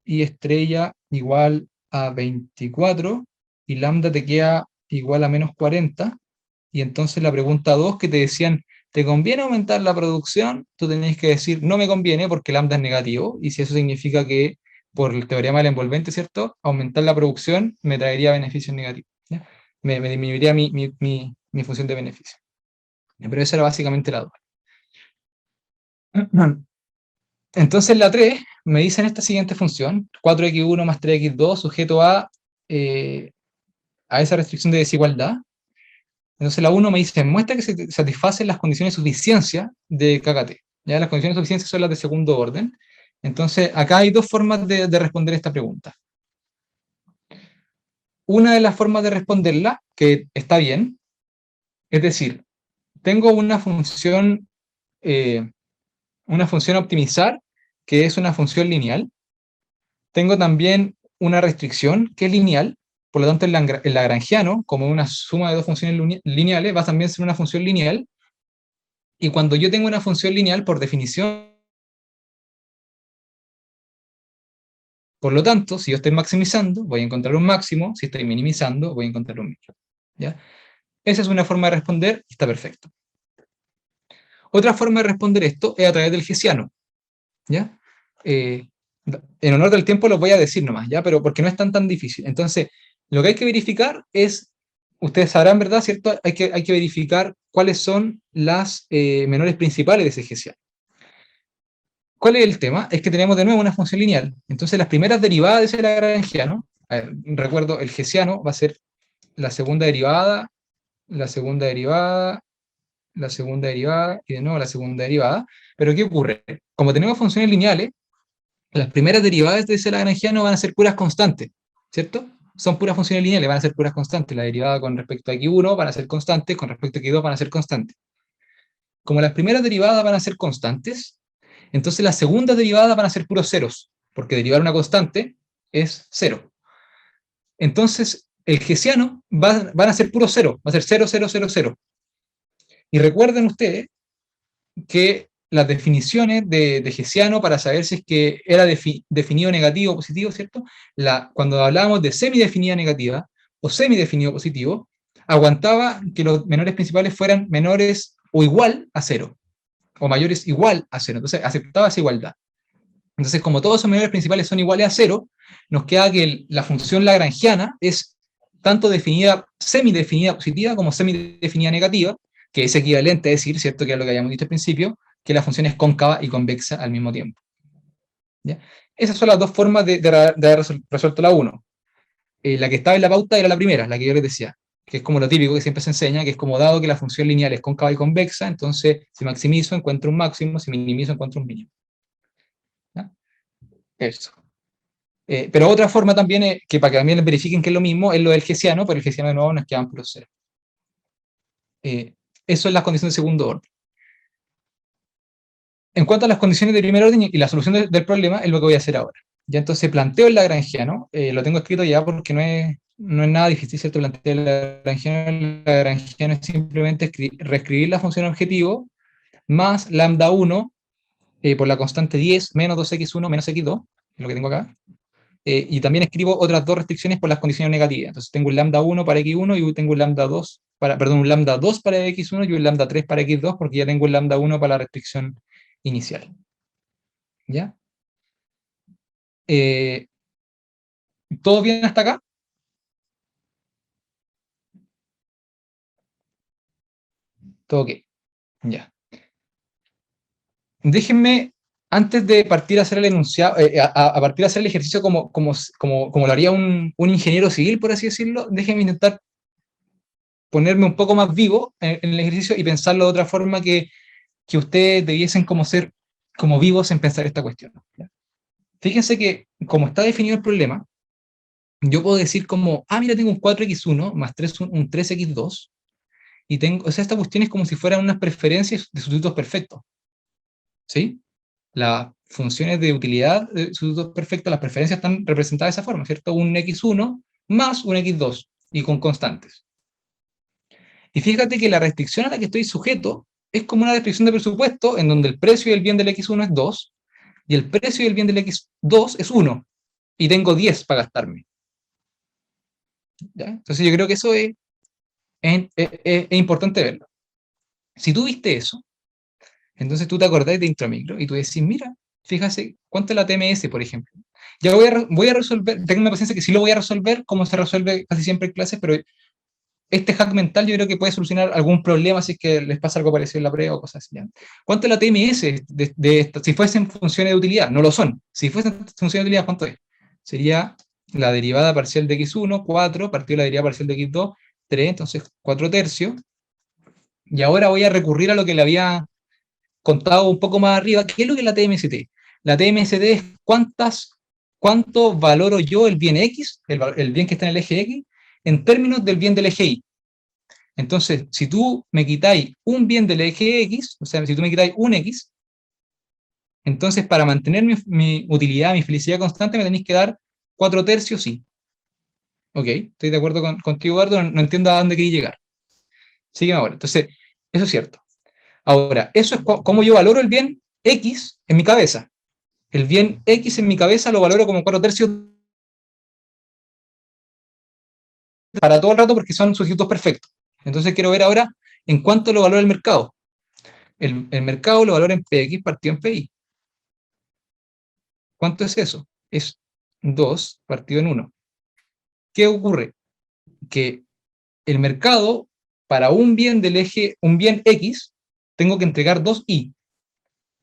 Y estrella igual a 24. Y lambda te queda igual a menos 40. Y entonces la pregunta 2 que te decían, ¿te conviene aumentar la producción? Tú tenías que decir, no me conviene porque lambda es negativo. Y si eso significa que por el teorema del envolvente, ¿cierto? Aumentar la producción me traería beneficios negativos. ¿Ya? Me disminuiría mi función de beneficio. Pero esa era básicamente la duda. Entonces la 3 me dicen esta siguiente función, 4x1 más 3x2 sujeto a esa restricción de desigualdad. Entonces la 1 me dice, muestra que se satisfacen las condiciones de suficiencia de KKT. ¿Ya? Las condiciones de suficiencia son las de segundo orden. Entonces acá hay dos formas de responder esta pregunta. Una de las formas de responderla, que está bien, es decir, tengo una función una función a optimizar, que es una función lineal. Tengo también una restricción, que es lineal. Por lo tanto, el lagrangiano, como una suma de dos funciones lineales, va a también ser una función lineal. Y cuando yo tengo una función lineal, por definición, por lo tanto, si yo estoy maximizando, voy a encontrar un máximo. Si estoy minimizando, voy a encontrar un mínimo. ¿Ya? Esa es una forma de responder y está perfecto. Otra forma de responder esto es a través del hessiano. ¿Ya? En honor del tiempo lo voy a decir nomás, ¿ya? Pero porque no es tan difícil. Entonces, lo que hay que verificar es, ustedes sabrán, ¿verdad? ¿Cierto? Hay que verificar cuáles son las menores principales de ese hessiano. ¿Cuál es el tema? Es que tenemos de nuevo una función lineal. Entonces, las primeras derivadas de ese lagrangiano, recuerdo, el hessiano va a ser la segunda derivada, la segunda derivada, la segunda derivada, y de nuevo la segunda derivada. Pero ¿qué ocurre? Como tenemos funciones lineales, las primeras derivadas de ese lagrangiano van a ser puras constantes, ¿cierto? Son puras funciones lineales, van a ser puras constantes. La derivada con respecto a x1 van a ser constantes, con respecto a x2 van a ser constantes. Como las primeras derivadas van a ser constantes, entonces las segundas derivadas van a ser puros ceros, porque derivar una constante es cero. Entonces, el hessiano van a ser puros cero, va a ser 0, 0, 0, 0. Y recuerden ustedes que las definiciones de hessiano para saber si es que era definido negativo o positivo, ¿cierto? Cuando hablábamos de semidefinida negativa o semidefinido positivo, aguantaba que los menores principales fueran menores o igual a cero, o mayores igual a cero. Entonces aceptaba esa igualdad. Entonces, como todos esos menores principales son iguales a cero, nos queda que la función lagrangiana es tanto semidefinida positiva como semidefinida negativa, que es equivalente a decir, ¿cierto?, que es lo que habíamos dicho al principio, que la función es cóncava y convexa al mismo tiempo. ¿Ya? Esas son las dos formas de haber resuelto la 1. La que estaba en la pauta era la primera, la que yo les decía, que es como lo típico que siempre se enseña, que es como dado que la función lineal es cóncava y convexa, entonces si maximizo encuentro un máximo, si minimizo encuentro un mínimo. ¿Ya? Eso. Pero otra forma también, que para que también les verifiquen que es lo mismo, es lo del hessiano, pero el hessiano de nuevo nos quedan puros ceros. Eso es las condiciones de segundo orden. En cuanto a las condiciones de primer orden y la solución del problema, es lo que voy a hacer ahora. Ya entonces planteo el lagrangiano, lo tengo escrito ya porque no es nada difícil, ¿cierto? Plantear el lagrangiano es simplemente reescribir la función objetivo más lambda 1 por la constante 10 menos 2x1 menos x2, es lo que tengo acá. Y también escribo otras dos restricciones por las condiciones negativas. Entonces tengo un lambda 1 para x1 y tengo un lambda 2 para, perdón, un lambda 2 para x1 y un lambda 3 para x2, porque ya tengo un lambda 1 para la restricción inicial. ¿Ya? ¿Todo bien hasta acá? Todo ok. Ya. Déjenme, antes de partir a hacer el enunciado, a partir a hacer el ejercicio como lo haría un ingeniero civil, por así decirlo, déjenme intentar ponerme un poco más vivo en el ejercicio y pensarlo de otra forma que ustedes debiesen como ser como vivos en pensar esta cuestión. ¿Ya? Fíjense que, como está definido el problema, yo puedo decir como, mira, tengo un 4x1 más un 3x2, y tengo, o sea, esta cuestión es como si fueran unas preferencias de sustitutos perfectos. ¿Sí? Las funciones de utilidad de sustitutos perfectos, las preferencias están representadas de esa forma, ¿cierto? Un x1 más un x2, y con constantes. Y fíjate que la restricción a la que estoy sujeto es como una restricción de presupuesto en donde el precio del bien del x1 es 2 y el precio del bien del x2 es 1 y tengo 10 para gastarme. ¿Ya? Entonces yo creo que eso es importante verlo. Si tú viste eso, entonces tú te acordás de Intramicro y tú decís, mira, fíjate cuánto es la TMS, por ejemplo. Ya voy a resolver, tengan paciencia que sí lo voy a resolver como se resuelve casi siempre en clases, pero este hack mental yo creo que puede solucionar algún problema si es que les pasa algo parecido en la prueba o cosas así. ¿Ya? ¿Cuánto es la TMS si fuesen funciones de utilidad? No lo son. Si fuesen funciones de utilidad, ¿cuánto es? Sería la derivada parcial de x1, 4, partido de la derivada parcial de x2, 3, entonces 4 tercios. Y ahora voy a recurrir a lo que le había contado un poco más arriba. ¿Qué es lo que es la TMST? La TMST es cuánto valoro yo el bien X, el bien que está en el eje X, en términos del bien del eje Y. Entonces, si tú me quitáis un bien del eje X, o sea, si tú me quitáis un X, entonces para mantener mi utilidad, mi felicidad constante, me tenéis que dar 4/3 Y. Ok, estoy de acuerdo contigo, Eduardo, no entiendo a dónde queréis llegar. Sígueme ahora. Entonces, eso es cierto. Ahora, eso es cómo yo valoro el bien X en mi cabeza. El bien X en mi cabeza lo valoro como 4/3 para todo el rato porque son sujetos perfectos. Entonces quiero ver ahora en cuánto lo valora el mercado. El mercado lo valora en PX partido en PI. ¿Cuánto es eso? Es 2 partido en 1. ¿Qué ocurre? Que el mercado, para un bien del eje, un bien X, tengo que entregar 2Y.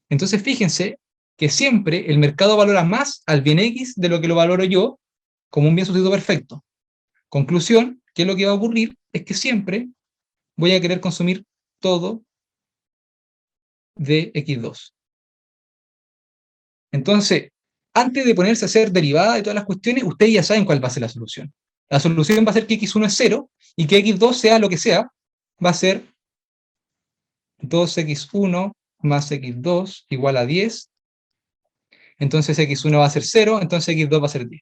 Entonces fíjense que siempre el mercado valora más al bien X de lo que lo valoro yo como un bien sustituto perfecto. Conclusión, ¿qué es lo que va a ocurrir? Es que siempre voy a querer consumir todo de X2. Entonces, antes de ponerse a hacer derivada de todas las cuestiones, ustedes ya saben cuál va a ser la solución. La solución va a ser que X1 es 0 y que X2 sea lo que sea, va a ser 2X1 más X2 igual a 10. Entonces X1 va a ser 0, entonces X2 va a ser 10.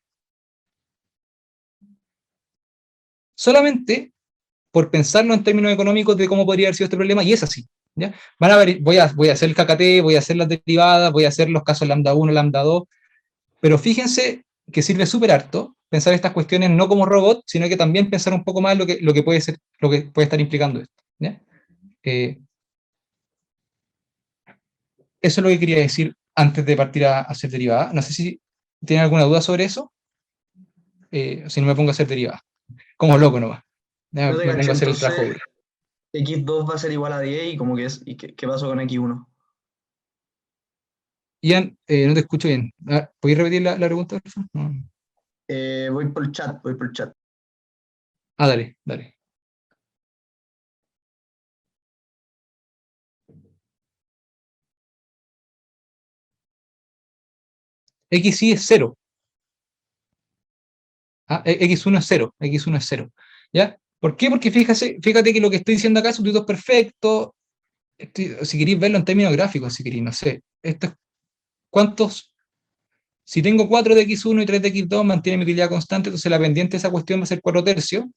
Solamente por pensarlo en términos económicos de cómo podría haber sido este problema, y es así. ¿Ya? Van a ver, voy a hacer el KKT, voy a hacer las derivadas, voy a hacer los casos lambda 1, lambda 2, pero fíjense que sirve súper harto pensar estas cuestiones no como robot, sino que también pensar un poco más lo que puede ser, lo que puede estar implicando esto. ¿Ya? Eso es lo que quería decir antes de partir a hacer derivada. No sé si tienen alguna duda sobre eso. Si no me pongo a hacer derivada. Como loco nomás. Ya, Yo te me pongo a hacer el entonces, trabajo duro. X2 va a ser igual a 10 y como que es, ¿qué pasó con X1? Ian, no te escucho bien. ¿Podéis repetir la pregunta, por favor? No. Voy por el chat. Dale, dale. XY es 0. X1 es 0. X1 es 0. ¿Ya? ¿Por qué? Porque fíjate que lo que estoy diciendo acá es sustitutos perfectos. Si queréis verlo en términos gráficos, si queréis, no sé. Esto es cuántos. Si tengo 4 de X1 y 3 de X2, mantiene mi utilidad constante, entonces la pendiente de esa cuestión va a ser 4/3.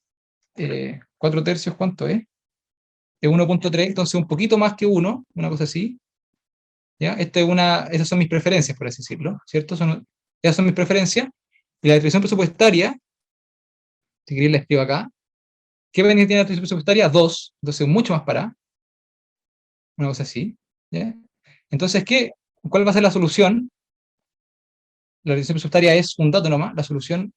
4/3, ¿cuánto es? Es 1.3, entonces un poquito más que 1, una cosa así. ¿Ya? Esas son mis preferencias, por así decirlo, ¿cierto? Esas son mis preferencias. Y la distribución presupuestaria, si queréis la escribo acá. ¿Qué pendiente tiene la distribución presupuestaria? 2, entonces mucho más para. Una cosa así. ¿Ya? Entonces, ¿cuál va a ser la solución? La distribución presupuestaria es un dato nomás. La solución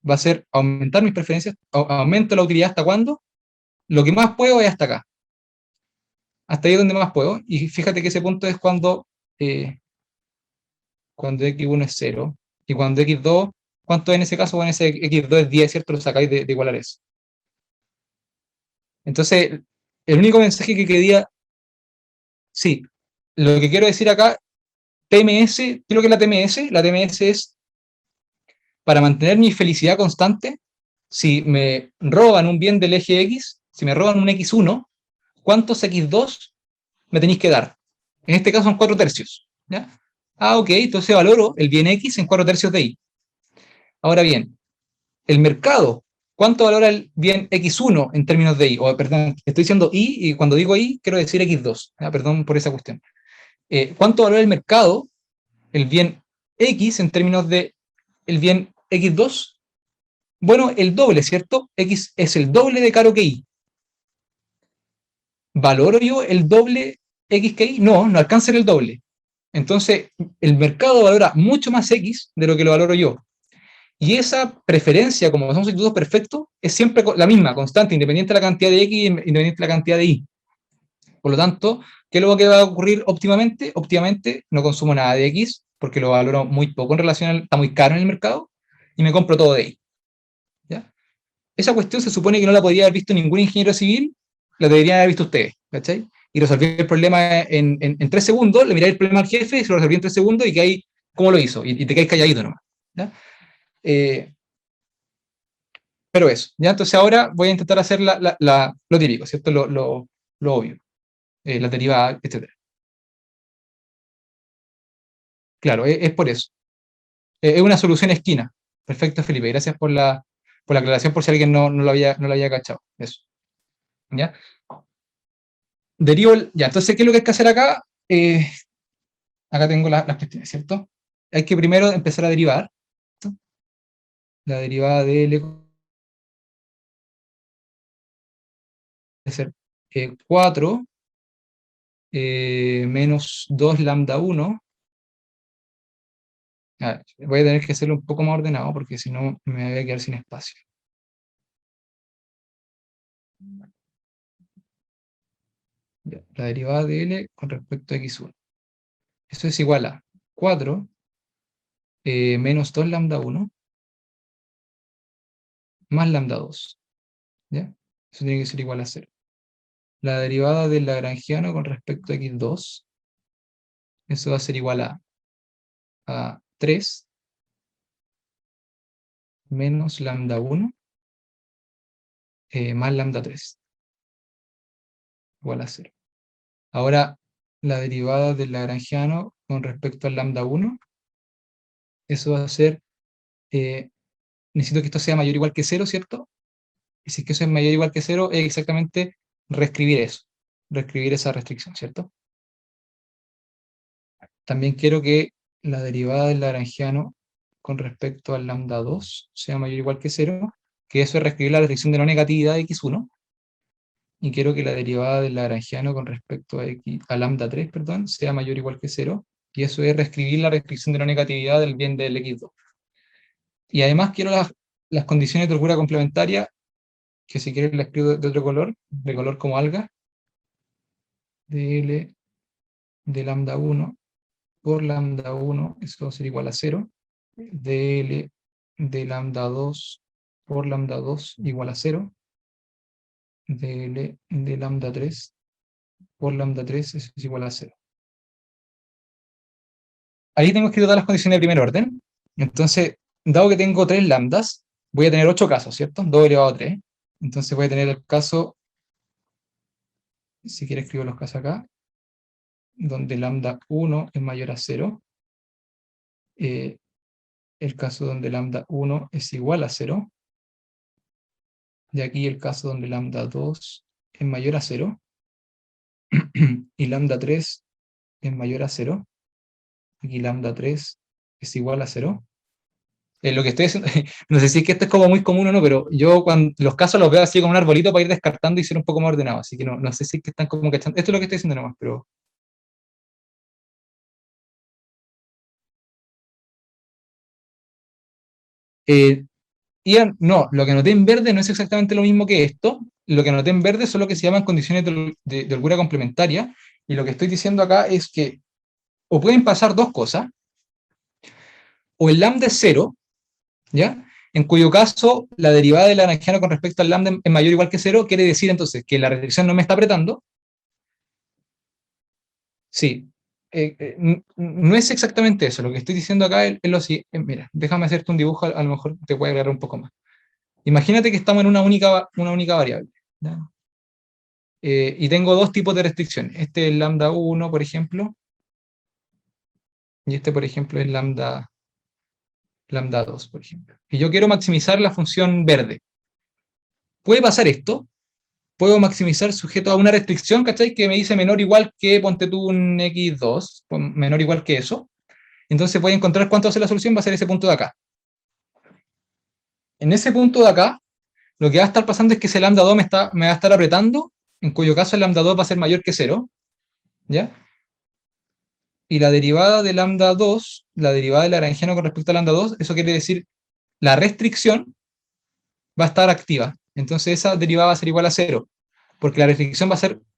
va a ser aumentar mis preferencias. Aumento la utilidad ¿hasta cuándo? Lo que más puedo es hasta acá. Hasta ahí es donde más puedo. Y fíjate que ese punto es cuando X1 es 0. Y cuando X2, ¿cuánto es en ese caso? Bueno, ese X2 es 10, ¿cierto? Lo sacáis de igualar eso. Entonces, el único mensaje que quería... Sí, lo que quiero decir acá, TMS, ¿qué es lo que es la TMS? La TMS es para mantener mi felicidad constante. Si me roban un bien del eje X, si me roban un X1, ¿cuántos X2 me tenéis que dar? En este caso son 4/3. ¿Ya? Ok, entonces valoro el bien X en 4/3 de Y. Ahora bien, el mercado, ¿cuánto valora el bien X1 en términos de Y? Perdón, estoy diciendo Y y cuando digo Y quiero decir X2. Perdón por esa cuestión. ¿Cuánto valora el mercado el bien X en términos de el bien X2? Bueno, el doble, ¿cierto? X es el doble de caro que Y. ¿Valoro yo el doble X que Y? No, no alcanza el doble. Entonces, el mercado valora mucho más X de lo que lo valoro yo. Y esa preferencia, como son sustitutos perfectos, es siempre la misma, constante, independiente de la cantidad de X y independiente de la cantidad de Y. Por lo tanto, ¿qué es lo que va a ocurrir óptimamente? Óptimamente no consumo nada de X, porque lo valoro muy poco en relación está muy caro en el mercado, y me compro todo de Y. ¿Ya? Esa cuestión se supone que no la podría haber visto ningún ingeniero civil, la deberían haber visto ustedes, ¿cachai? Y resolví el problema en 3 segundos, le miráis el problema al jefe, se lo resolví en 3 segundos y que ahí, ¿cómo lo hizo? Y te quedáis calladito nomás. ¿Ya? Pero eso, ¿ya? Entonces ahora voy a intentar hacer lo típico, ¿cierto? Lo obvio, la derivada, etc. Claro, es por eso. Es una solución esquina. Perfecto, Felipe. Gracias por la aclaración, por si alguien no lo había cachado. Eso. ¿Ya? Derivo ya, entonces, ¿qué es lo que hay que hacer acá? Acá tengo las cuestiones, ¿cierto? Hay que primero empezar a derivar. ¿Cierto? La derivada de L va a ser 4 menos 2 lambda 1. Voy a tener que hacerlo un poco más ordenado porque si no me voy a quedar sin espacio. Ya, la derivada de L con respecto a x1. Eso es igual a 4 menos 2 lambda 1 más lambda 2. ¿Ya? Eso tiene que ser igual a 0. La derivada del lagrangiano con respecto a x2, eso va a ser igual a 3 menos lambda 1 más lambda 3, igual a 0. Ahora, la derivada del lagrangiano con respecto al lambda 1, eso va a ser, necesito que esto sea mayor o igual que 0, ¿cierto? Y si es que eso es mayor o igual que 0, es exactamente reescribir eso, reescribir esa restricción, ¿cierto? También quiero que la derivada del lagrangiano con respecto al lambda 2 sea mayor o igual que 0, que eso es reescribir la restricción de no negatividad de x1, y quiero que la derivada del lagrangiano con respecto a lambda 3, perdón, sea mayor o igual que 0, y eso es reescribir la restricción de no negatividad del bien del x2. Y además quiero las condiciones de holgura complementaria, que si quieres la escribo de otro color, de color como alga, dl de lambda 1 por lambda 1, eso va a ser igual a 0, dl de lambda 2 por lambda 2 igual a 0, dl de lambda 3 por lambda 3 eso es igual a 0. Ahí tengo escrito todas las condiciones de primer orden. Entonces, dado que tengo 3 lambdas, voy a tener 8 casos, ¿cierto? 2 elevado a 3. Entonces voy a tener el caso, si quiero escribo los casos acá, donde lambda 1 es mayor a 0. El caso donde lambda 1 es igual a 0. Y aquí el caso donde lambda 2 es mayor a 0. Y lambda 3 es mayor a 0. Aquí lambda 3 es igual a 0. Lo que estoy haciendo, no sé si es que esto es como muy común o no, pero yo cuando los casos los veo así como un arbolito para ir descartando y ser un poco más ordenado, así que no sé si es que están como cachando. Esto es lo que estoy haciendo nomás, pero... Ian, no, lo que anoté en verde no es exactamente lo mismo que esto. Lo que anoté en verde son lo que se llaman condiciones de holgura complementaria, y lo que estoy diciendo acá es que o pueden pasar dos cosas, o el lambda es 0, ¿ya? En cuyo caso la derivada del lagrangiano con respecto al lambda es mayor o igual que 0, quiere decir entonces que la restricción no me está apretando. Sí, no es exactamente eso, lo que estoy diciendo acá es lo siguiente. Mira, déjame hacerte un dibujo, a lo mejor te puede aclarar un poco más. Imagínate que estamos en una única variable, ¿ya? Y tengo dos tipos de restricciones. Este es lambda 1, por ejemplo, y este, por ejemplo, es lambda 2, por ejemplo. Y yo quiero maximizar la función verde. Puede pasar esto. Puedo maximizar sujeto a una restricción, ¿cachai? Que me dice menor o igual que, ponte tú un x2, menor o igual que eso. Entonces voy a encontrar cuánto va a ser la solución, va a ser ese punto de acá. En ese punto de acá, lo que va a estar pasando es que ese lambda 2 me va a estar apretando, en cuyo caso el lambda 2 va a ser mayor que 0, ¿ya? Y la derivada de lambda 2, la derivada del lagrangiano con respecto a lambda 2, eso quiere decir la restricción va a estar activa. Entonces esa derivada va a ser igual a 0, porque la restricción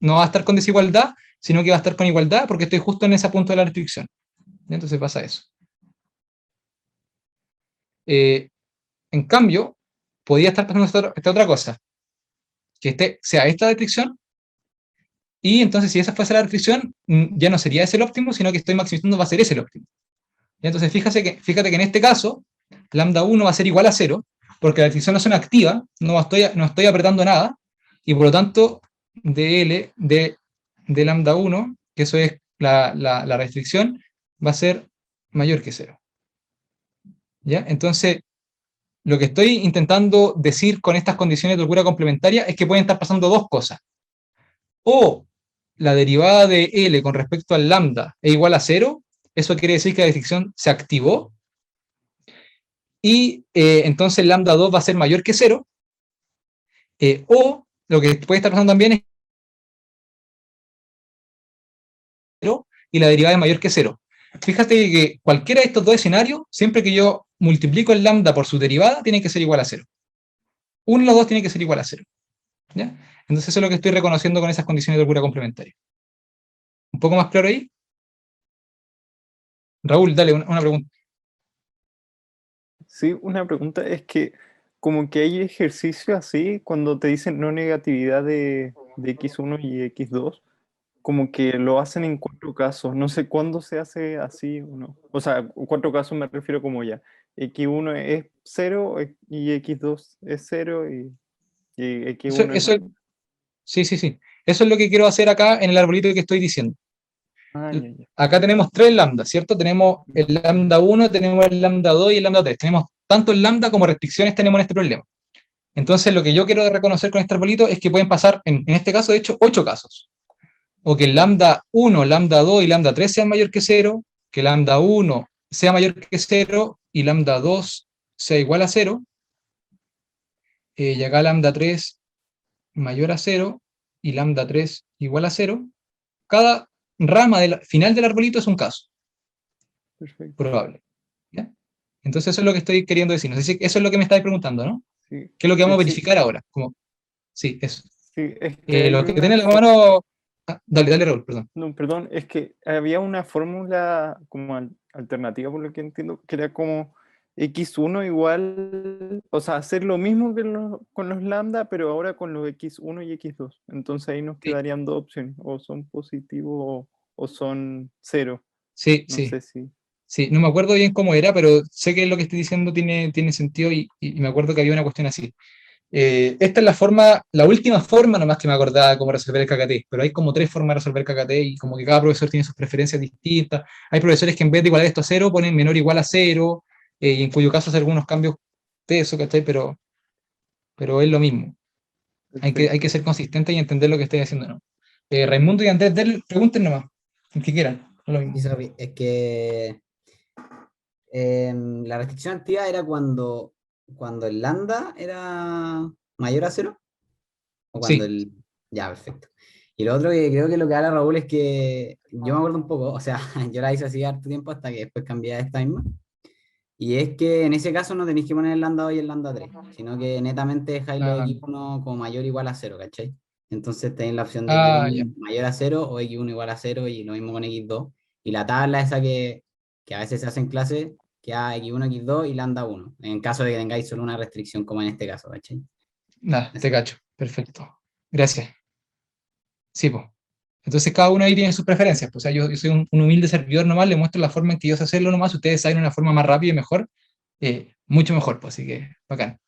no va a estar con desigualdad, sino que va a estar con igualdad, porque estoy justo en ese punto de la restricción. ¿Ya? Entonces pasa eso. En cambio, podría estar pasando esta otra cosa, que sea esta restricción, y entonces si esa fuese la restricción, ya no sería ese el óptimo, sino que estoy maximizando, va a ser ese el óptimo. ¿Ya? Entonces fíjate que en este caso, lambda 1 va a ser igual a 0, porque la restricción no es activa, no estoy apretando nada, y por lo tanto, dl de lambda 1, que eso es la restricción, va a ser mayor que 0. ¿Ya? Entonces, lo que estoy intentando decir con estas condiciones de holgura complementaria es que pueden estar pasando dos cosas. O la derivada de L con respecto al lambda es igual a 0, eso quiere decir que la restricción se activó, y entonces lambda 2 va a ser mayor que 0, o lo que puede estar pasando también es 0 y la derivada es mayor que 0. Fíjate que cualquiera de estos dos escenarios, siempre que yo multiplico el lambda por su derivada, tiene que ser igual a 0. Uno de los dos tiene que ser igual a 0. ¿Ya? Entonces eso es lo que estoy reconociendo con esas condiciones de holgura complementaria. ¿Un poco más claro ahí? Raúl, dale una pregunta. Sí, una pregunta es que como que hay ejercicios así, cuando te dicen no negatividad de x1 y x2, como que lo hacen en 4 casos. No sé cuándo se hace así o no. O sea, 4 casos me refiero como ya. X1 es 0 y x2 es 0 y x1 es... Sí. Eso es lo que quiero hacer acá en el arbolito que estoy diciendo. Ya. Acá tenemos 3 lambdas, ¿cierto? Tenemos el lambda 1, tenemos el lambda 2 y el lambda 3. Tenemos tanto el lambda como restricciones tenemos en este problema. Entonces lo que yo quiero reconocer con este arbolito es que pueden pasar, en este caso de hecho, 8 casos. O que el lambda 1, lambda 2 y lambda 3 sean mayor que 0, que lambda 1 sea mayor que 0 y lambda 2 sea igual a 0, y acá lambda 3 mayor a 0 y lambda 3 igual a 0. Cada rama final del arbolito es un caso. Perfecto. Probable. ¿Ya? Entonces eso es lo que estoy queriendo decir. No sé si eso es lo que me estáis preguntando, ¿no? Sí. ¿Qué es lo que vamos a Sí. verificar ahora? Sí, eso. Sí, es que Lo que tiene en la mano... dale, Raúl, perdón. No, perdón, es que había una fórmula como alternativa, por lo que entiendo, que era como x1 igual, o sea, hacer lo mismo que con los lambda, pero ahora con los x1 y x2. Entonces ahí nos quedarían dos opciones, o son positivos o son 0. Sí, no sí. sé si... Sí, no me acuerdo bien cómo era, pero sé que lo que estoy diciendo tiene sentido y me acuerdo que había una cuestión así. Esta es la última forma nomás que me acordaba cómo resolver el KKT, pero hay como 3 formas de resolver KKT y como que cada profesor tiene sus preferencias distintas. Hay profesores que en vez de igualar esto a 0 ponen menor o igual a 0, y en cuyo caso hacen algunos cambios de eso, ¿cachai? Pero es lo mismo. Hay que ser consistente y entender lo que estoy haciendo, ¿no? Raimundo y Andrés, pregunten nomás, el que quieran. Lo mismo. Es que la restricción activa era cuando el lambda era mayor a 0, o cuando Sí. Ya, perfecto. Y lo otro que creo que lo que habla Raúl es que yo me acuerdo un poco, o sea, yo la hice así harto tiempo hasta que después cambié a esta misma, y es que en ese caso no tenéis que poner el lambda 2 y el lambda 3, sino que netamente dejáis los x1 como mayor o igual a 0, ¿cachai? Entonces tenéis la opción de x1 mayor a 0 o x1 igual a 0, y lo mismo con x2, y la tabla esa que a veces se hace en clase, queda x1, x2 y lambda 1, en caso de que tengáis solo una restricción como en este caso, ¿cachai? Te cacho, perfecto. Gracias. Sí, pues. Entonces cada uno ahí tiene sus preferencias. Pues, o sea, yo soy un humilde servidor nomás, le muestro la forma en que yo sé hacerlo nomás. Si ustedes saben una forma más rápida y mejor, mucho mejor, pues, así que bacán.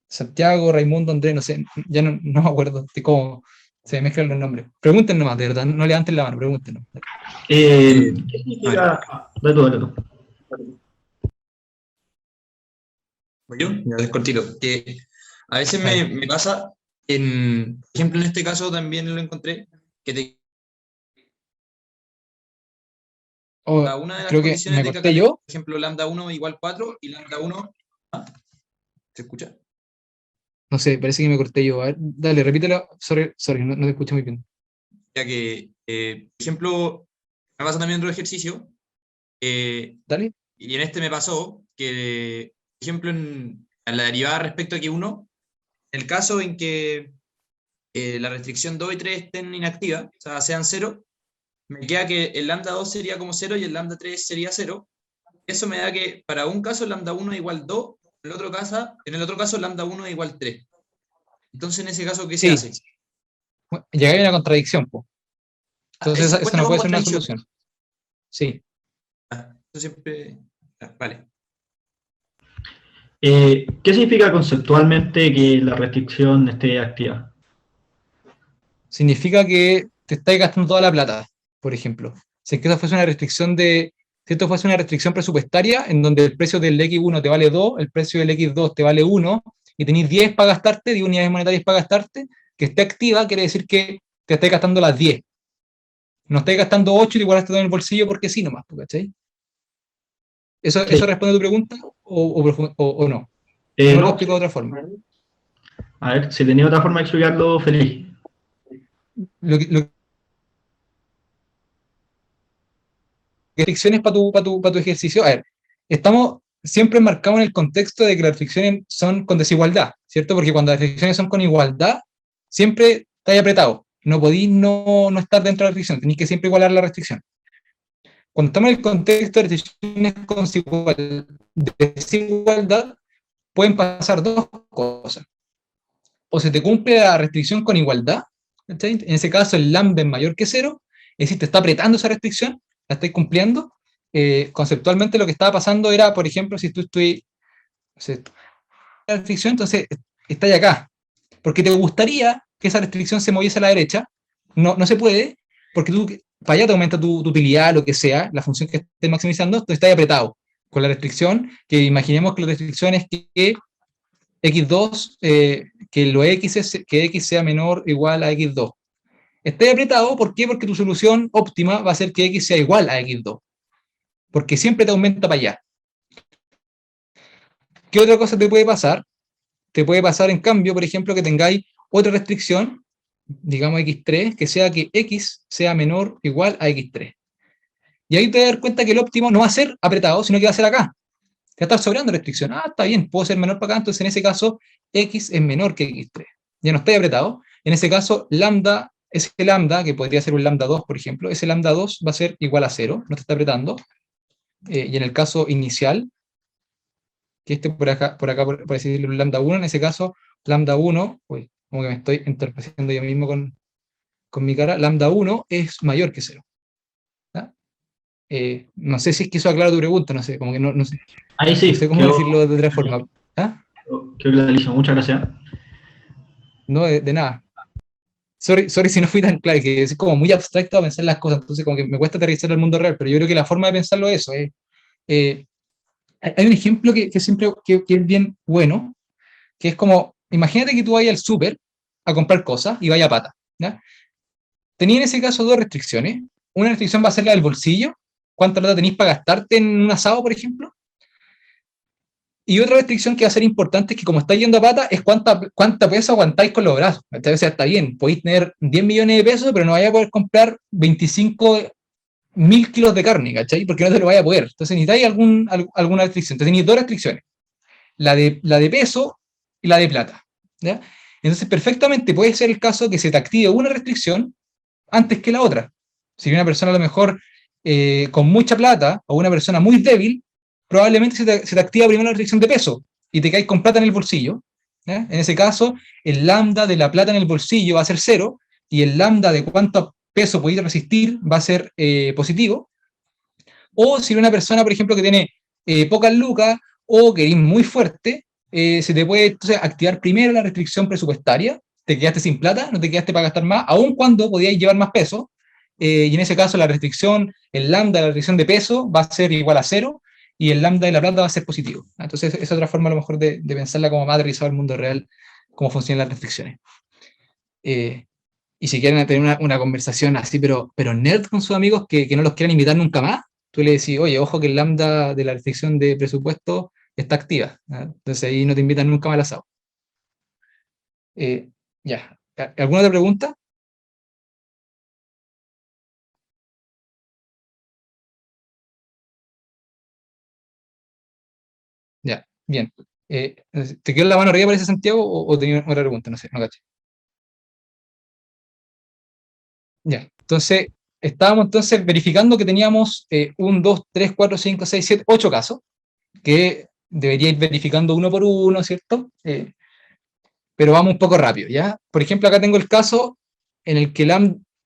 Santiago, Raimundo, Andrés, no sé, ya no me acuerdo de cómo se mezclan los nombres. Pregunten nomás, de verdad, no levanten la mano, pregunten nomás. Dale tú. Yo, ya es cortito, que a veces me pasa, por ejemplo, en este caso también lo encontré, que una de las creo que condiciones me de corté KKT, yo. por ejemplo, lambda 1 igual 4 y lambda 1... ¿Se escucha? No sé, parece que me corté yo. A ver, dale, repítelo. Sorry, no te escucho muy bien. Ya que, por ejemplo, me pasa también otro ejercicio. Dale. Y en este me pasó que, por ejemplo, en la derivada respecto a X1, en el caso en que la restricción 2 y 3 estén inactivas, o sea, sean 0, me queda que el lambda 2 sería como 0 y el lambda 3 sería 0. Eso me da que para un caso lambda 1 es igual 2, en el otro caso lambda 1 es igual 3. Entonces, en ese caso, ¿qué se hace? Ya hay una contradicción, pues. Entonces, eso no puede ser una solución. Sí. Eso siempre... Vale. ¿Qué significa conceptualmente que la restricción esté activa? Significa que te estás gastando toda la plata, por ejemplo. Si es que esa fuese una restricción si esto fuese una restricción presupuestaria, en donde el precio del X1 te vale 2, el precio del X2 te vale 1, y tenés 10 para gastarte, 10 unidades monetarias para gastarte, que esté activa quiere decir que te estás gastando las 10. No estás gastando 8 y te guardaste todo en el bolsillo porque sí nomás, ¿cachai? ¿Eso responde a tu pregunta o no? ¿No lo explico de otra forma? A ver, si tenía otra forma de explicarlo, feliz. Restricciones para tu ejercicio. A ver, estamos siempre marcados en el contexto de que las restricciones son con desigualdad, ¿cierto? Porque cuando las restricciones son con igualdad, siempre estáis apretado. No podéis no estar dentro de la restricción, tenéis que siempre igualar la restricción. Cuando estamos en el contexto de restricciones con desigualdad, pueden pasar dos cosas. O se te cumple la restricción con igualdad, ¿cachai? En ese caso el lambda es mayor que 0, es decir, te está apretando esa restricción, la estáis cumpliendo. Conceptualmente lo que estaba pasando era, por ejemplo, si tú estás la restricción, entonces estáis acá, porque te gustaría que esa restricción se moviese a la derecha, no se puede, porque tú, para allá te aumenta tu utilidad, lo que sea, la función que estés maximizando, entonces estás apretado con la restricción, que imaginemos que la restricción es que X2, que X sea menor o igual a X2. Esté apretado, ¿por qué? Porque tu solución óptima va a ser que X sea igual a X2. Porque siempre te aumenta para allá. ¿Qué otra cosa te puede pasar? Te puede pasar, en cambio, por ejemplo, que tengáis otra restricción, digamos X3, que sea que X sea menor o igual a X3. Y ahí te vas a dar cuenta que el óptimo no va a ser apretado, sino que va a ser acá. Te va a estar sobrando restricción. Ah, está bien, puedo ser menor para acá, entonces en ese caso X es menor que X3. Ya no está apretado. En ese caso, lambda, ese lambda, que podría ser un lambda 2, por ejemplo, ese lambda 2 va a ser igual a 0, no te está apretando. Y en el caso inicial, que por acá, por decirlo, un lambda 1, en ese caso, lambda 1, uy, como que me estoy entorpeciendo yo mismo con mi cara, lambda 1 es mayor que 0. No sé si es que eso aclara tu pregunta, no sé, como que no sé. Ahí sí. No sé cómo decirlo de otra forma. Creo que lo hizo, muchas gracias. No, de nada. Sorry si no fui tan claro, que es como muy abstracto a pensar las cosas, entonces como que me cuesta aterrizar al mundo real, pero yo creo que la forma de pensarlo es eso. Hay un ejemplo que siempre que es bien bueno, que es como, imagínate que tú vayas al súper a comprar cosas y vayas a pata, ¿ya? Tenía en ese caso dos restricciones. Una restricción va a ser la del bolsillo, cuánta plata tenéis para gastarte en un asado, por ejemplo. Y otra restricción que va a ser importante es que como estáis yendo a pata, es cuánta peso aguantáis con los brazos. Entonces está bien, podéis tener 10 millones de pesos, pero no vais a poder comprar 25.000 kilos de carne, ¿cachai? Porque no te lo vais a poder. Entonces necesitáis alguna restricción. Entonces tenéis dos restricciones, la de peso y la de plata, ¿ya? Entonces perfectamente puede ser el caso que se te active una restricción antes que la otra. Si una persona a lo mejor con mucha plata o una persona muy débil, probablemente se te activa primero la restricción de peso y te caes con plata en el bolsillo. En ese caso, el lambda de la plata en el bolsillo va a ser 0 y el lambda de cuánto peso podéis resistir va a ser positivo. O si una persona, por ejemplo, que tiene pocas lucas o que es muy fuerte, se te puede entonces activar primero la restricción presupuestaria, te quedaste sin plata, no te quedaste para gastar más, aun cuando podíais llevar más peso, y en ese caso la restricción, el lambda de la restricción de peso va a ser igual a 0, y el lambda de la plata va a ser positivo. Entonces es otra forma a lo mejor de pensarla como más aterrizado al mundo real, cómo funcionan las restricciones. Y si quieren tener una conversación así, pero nerd con sus amigos que no los quieran invitar nunca más, tú le decís, oye, ojo que el lambda de la restricción de presupuesto está activa. Entonces ahí no te invitan nunca más al asado. Ya. ¿Alguna otra pregunta? Ya, bien. ¿Te quedó la mano arriba para ese Santiago o tenías otra pregunta? No sé, no caché. Ya, entonces estábamos entonces verificando que teníamos 1, 2, 3, 4, 5, 6, 7, 8 casos, que debería ir verificando uno por uno, ¿cierto? Pero vamos un poco rápido, ¿ya? Por ejemplo, acá tengo el caso en el que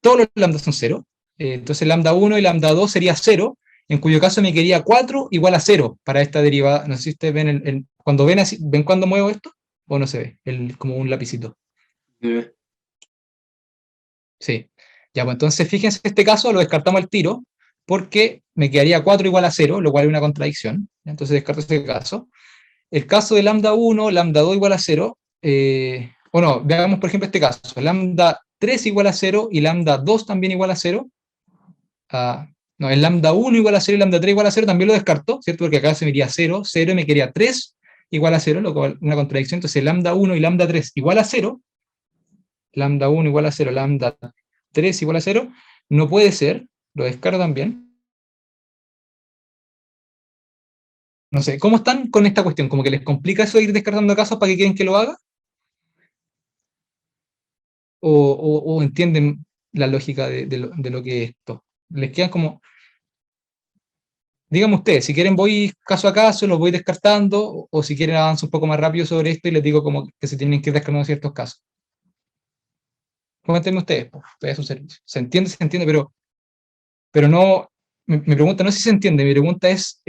todos los lambdas son 0, entonces lambda 1 y lambda 2 sería 0, en cuyo caso me quedaría 4 igual a 0 para esta derivada. No sé si ustedes ven, cuando ven así, ¿ven cuando muevo esto? ¿O no se ve? Como un lapicito. Sí. Ya, pues entonces fíjense, este caso lo descartamos al tiro, porque me quedaría 4 igual a 0, lo cual es una contradicción. Entonces descarto ese caso. El caso de lambda 1, lambda 2 igual a 0, o no, veamos por ejemplo este caso, lambda 3 igual a 0 y lambda 2 también igual a 0. No, el lambda 1 igual a 0 y lambda 3 igual a 0 también lo descarto, ¿cierto? Porque acá se me iría 0, 0 y me quedaría 3 igual a 0, lo cual es una contradicción. Entonces lambda 1 y lambda 3 igual a 0, lambda 1 igual a 0, lambda 3 igual a 0, no puede ser, lo descarto también. No sé, ¿cómo están con esta cuestión? ¿Como que les complica eso de ir descartando casos para que quieren que lo haga? ¿O entienden la lógica de lo que es esto? ¿Les quedan como...? Díganme ustedes, si quieren voy caso a caso, los voy descartando, o si quieren avanzo un poco más rápido sobre esto y les digo como que se tienen que ir descartando ciertos casos. Coméntenme ustedes, pues, ustedes a su servicio. Se entiende, pero no... Mi pregunta no es si se entiende, mi pregunta es...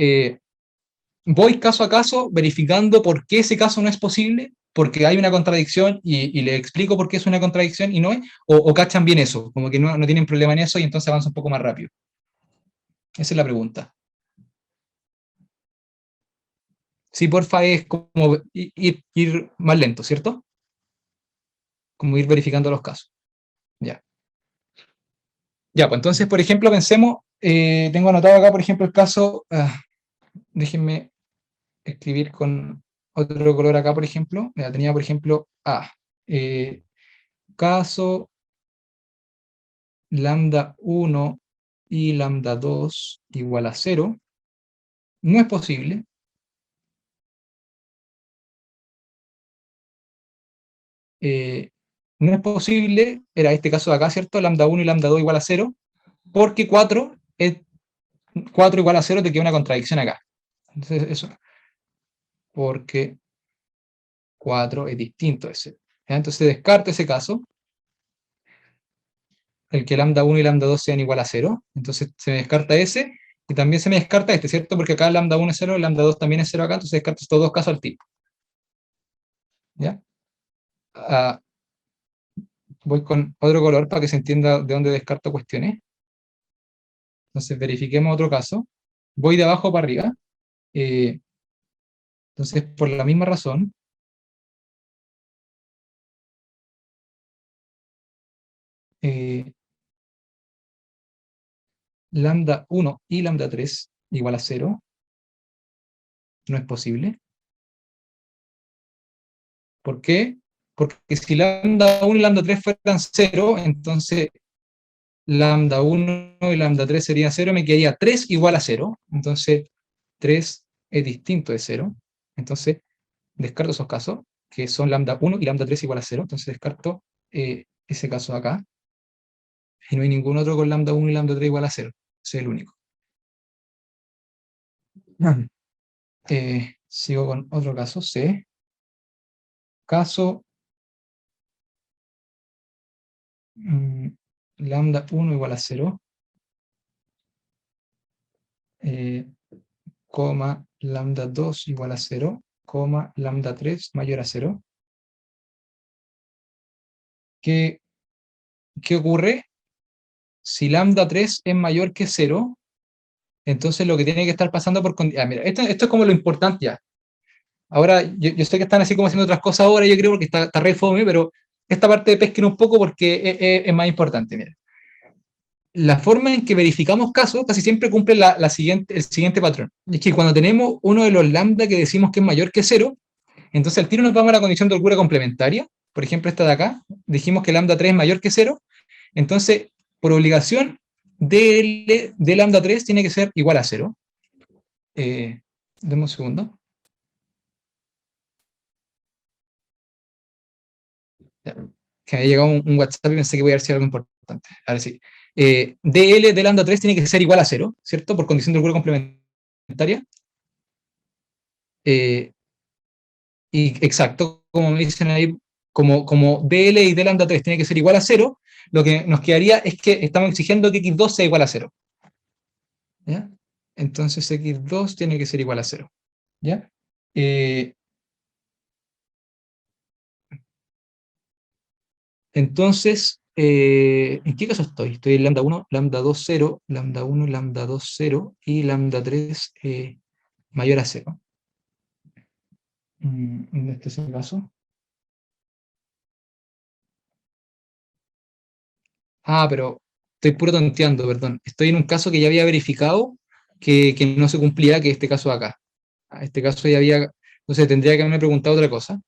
voy caso a caso verificando por qué ese caso no es posible, porque hay una contradicción y le explico por qué es una contradicción y no es, o cachan bien eso, como que no tienen problema en eso y entonces avanza un poco más rápido. Esa es la pregunta. Sí, porfa, es como ir más lento, ¿cierto? Como ir verificando los casos. Ya. Ya, pues entonces, por ejemplo, pensemos, tengo anotado acá, por ejemplo, el caso, déjenme escribir con otro color acá, por ejemplo. Mira, tenía, por ejemplo, caso lambda 1 y lambda 2 igual a 0. No es posible. No es posible, era este caso de acá, ¿cierto? Lambda 1 y lambda 2 igual a 0, porque 4 igual a 0 te queda una contradicción acá. Entonces, eso. Porque 4 es distinto de 0. ¿Ya? Entonces descarto ese caso, el que lambda 1 y lambda 2 sean igual a 0. Entonces se me descarta ese, y también se me descarta este, ¿cierto? Porque acá lambda 1 es 0, lambda 2 también es 0 acá, entonces descarto estos dos casos al tipo. ¿Ya? Voy con otro color para que se entienda de dónde descarto cuestiones. Entonces verifiquemos otro caso. Voy de abajo para arriba. Entonces, por la misma razón, lambda 1 y lambda 3 igual a 0. No es posible. ¿Por qué? Porque si lambda 1 y lambda 3 fueran 0, entonces lambda 1 y lambda 3 sería 0, me quedaría 3 igual a 0. Entonces 3 es distinto de 0. Entonces descarto esos casos, que son lambda 1 y lambda 3 igual a 0. Entonces descarto ese caso de acá. Y no hay ningún otro con lambda 1 y lambda 3 igual a 0. Ese es el único. Sigo con otro caso, C. Caso lambda 1 igual a 0, coma, lambda 2 igual a 0, coma, lambda 3 mayor a 0. ¿Qué ocurre? Si lambda 3 es mayor que 0, entonces lo que tiene que estar pasando por... mira, esto es como lo importante ya. Ahora, yo sé que están así como haciendo otras cosas ahora, yo creo, porque está re fome, pero esta parte de pesquen un poco porque es más importante. Mira. La forma en que verificamos casos casi siempre cumple el siguiente patrón. Es que cuando tenemos uno de los lambda que decimos que es mayor que 0, entonces al tiro nos vamos a la condición de holgura complementaria. Por ejemplo, esta de acá, dijimos que lambda 3 es mayor que 0, entonces, por obligación, DL de lambda 3 tiene que ser igual a 0. Deme un segundo. Ya, que me ha llegado un WhatsApp y pensé que voy a ver si algo importante. Ahora sí. DL de lambda 3 tiene que ser igual a 0, ¿cierto? Por condición de holgura complementaria. Y exacto, como me dicen ahí, como DL y D lambda 3 tiene que ser igual a 0, lo que nos quedaría es que estamos exigiendo que x2 sea igual a 0. ¿Ya? entonces x2 tiene que ser igual a 0. ¿Ya? Entonces, ¿en qué caso estoy? Estoy en lambda 1, lambda 2, 0, lambda 1, lambda 2, 0, y lambda 3 mayor a 0. En este es el caso. Pero estoy puro tonteando, perdón. Estoy en un caso que ya había verificado que no se cumplía, que este caso de acá. Este caso ya había, entonces tendría que haberme preguntado otra cosa.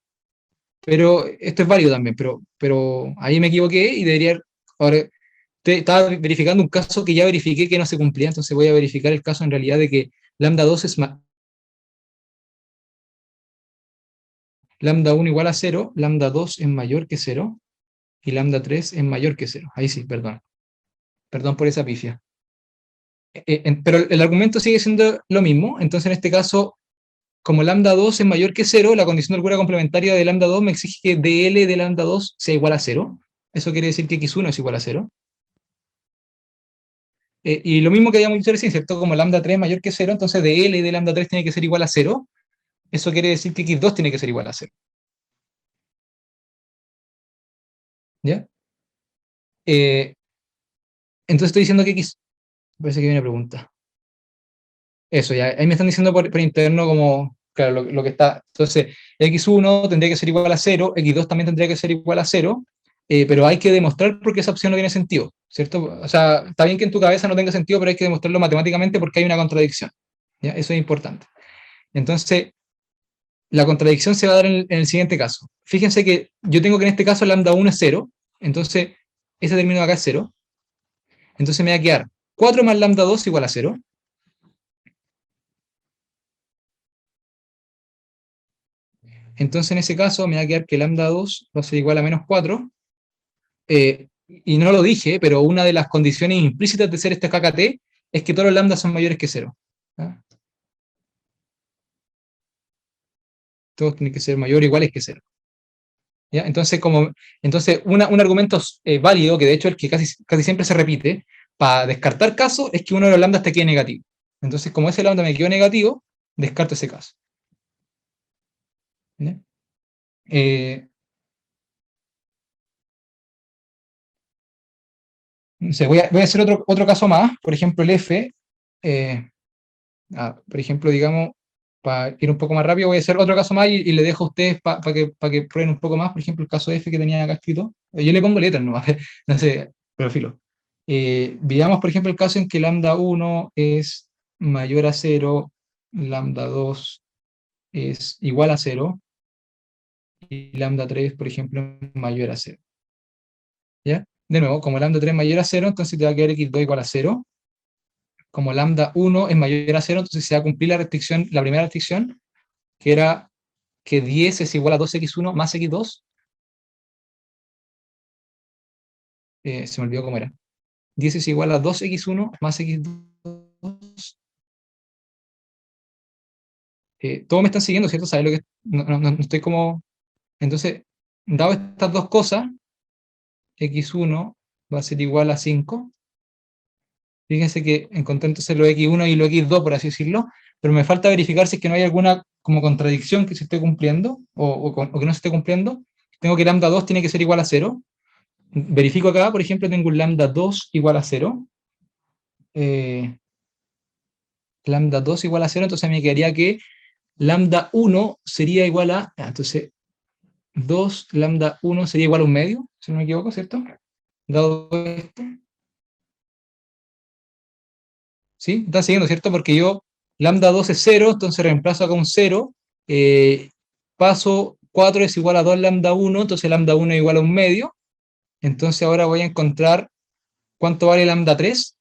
Pero esto es válido también, pero ahí me equivoqué y debería, ahora estaba verificando un caso que ya verifiqué que no se cumplía, entonces voy a verificar el caso en realidad de que lambda 2 es lambda 1 igual a 0, lambda 2 es mayor que 0, y lambda 3 es mayor que 0. Ahí sí, perdón. Perdón por esa pifia. Pero el argumento sigue siendo lo mismo, entonces en este caso, como lambda 2 es mayor que 0, la condición de holgura complementaria de lambda 2 me exige que dl de lambda 2 sea igual a 0. Eso quiere decir que x1 es igual a 0. Y lo mismo que habíamos dicho recién, ¿cierto? Como lambda 3 es mayor que 0, entonces dl de lambda 3 tiene que ser igual a 0. Eso quiere decir que x2 tiene que ser igual a 0. ¿Ya? Entonces estoy diciendo que x... Parece que viene una pregunta. Eso, ya. Ahí me están diciendo por interno como... Claro, lo que está... Entonces, x1 tendría que ser igual a 0, x2 también tendría que ser igual a 0, pero hay que demostrar por qué esa opción no tiene sentido, ¿cierto? O sea, está bien que en tu cabeza no tenga sentido, pero hay que demostrarlo matemáticamente porque hay una contradicción. ¿Ya? Eso es importante. Entonces, la contradicción se va a dar en el siguiente caso. Fíjense que yo tengo que en este caso lambda 1 es 0, entonces ese término de acá es 0. Entonces me va a quedar 4 más lambda 2 igual a 0. Entonces en ese caso me va a quedar que lambda 2 va a ser igual a menos 4. Y no lo dije, pero una de las condiciones implícitas de ser este KKT es que todos los lambdas son mayores que 0. ¿Ah? Todos tienen que ser mayores o iguales que 0. ¿Ya? Entonces, un argumento válido, que de hecho es el que casi siempre se repite, para descartar casos, es que uno de los lambdas te quede negativo. Entonces, como ese lambda me quedó negativo, descarto ese caso. ¿Ya? No sé, voy a hacer otro caso más, por ejemplo, el F. Por ejemplo, digamos, para ir un poco más rápido, voy a hacer otro caso más y le dejo a ustedes para que prueben un poco más. Por ejemplo, el caso F que tenía acá escrito. Yo le pongo letras, ¿no? No sé, pero filo. Veamos, por ejemplo, el caso en que lambda 1 es mayor a 0, lambda 2 es igual a 0, y lambda 3, por ejemplo, es mayor a 0. ¿Ya? De nuevo, como lambda 3 es mayor a 0, entonces te va a quedar x2 igual a 0. Como lambda 1 es mayor a 0, entonces se va a cumplir la restricción, la primera restricción, que era que 10 es igual a 2x1 más x2. Se me olvidó cómo era. 10 es igual a 2x1 más x2. Todos me están siguiendo, ¿cierto? ¿Sabes lo que? No estoy como... Entonces, dado estas dos cosas, x1 va a ser igual a 5. Fíjense que encontré entonces lo x1 y lo x2, por así decirlo, pero me falta verificar si es que no hay alguna como contradicción que se esté cumpliendo o que no se esté cumpliendo. Tengo que lambda 2 tiene que ser igual a 0. Verifico acá, por ejemplo, tengo un lambda 2 igual a 0. Lambda 2 igual a 0, entonces me quedaría que lambda 1 sería igual a... Entonces, 2 lambda 1 sería igual a un medio, si no me equivoco, ¿cierto? Dado esto. ¿Sí? Están siguiendo, ¿cierto? Porque yo, lambda 2 es 0, entonces reemplazo acá un 0, paso 4 es igual a 2 lambda 1, entonces lambda 1 es igual a un medio, entonces ahora voy a encontrar cuánto vale lambda 3.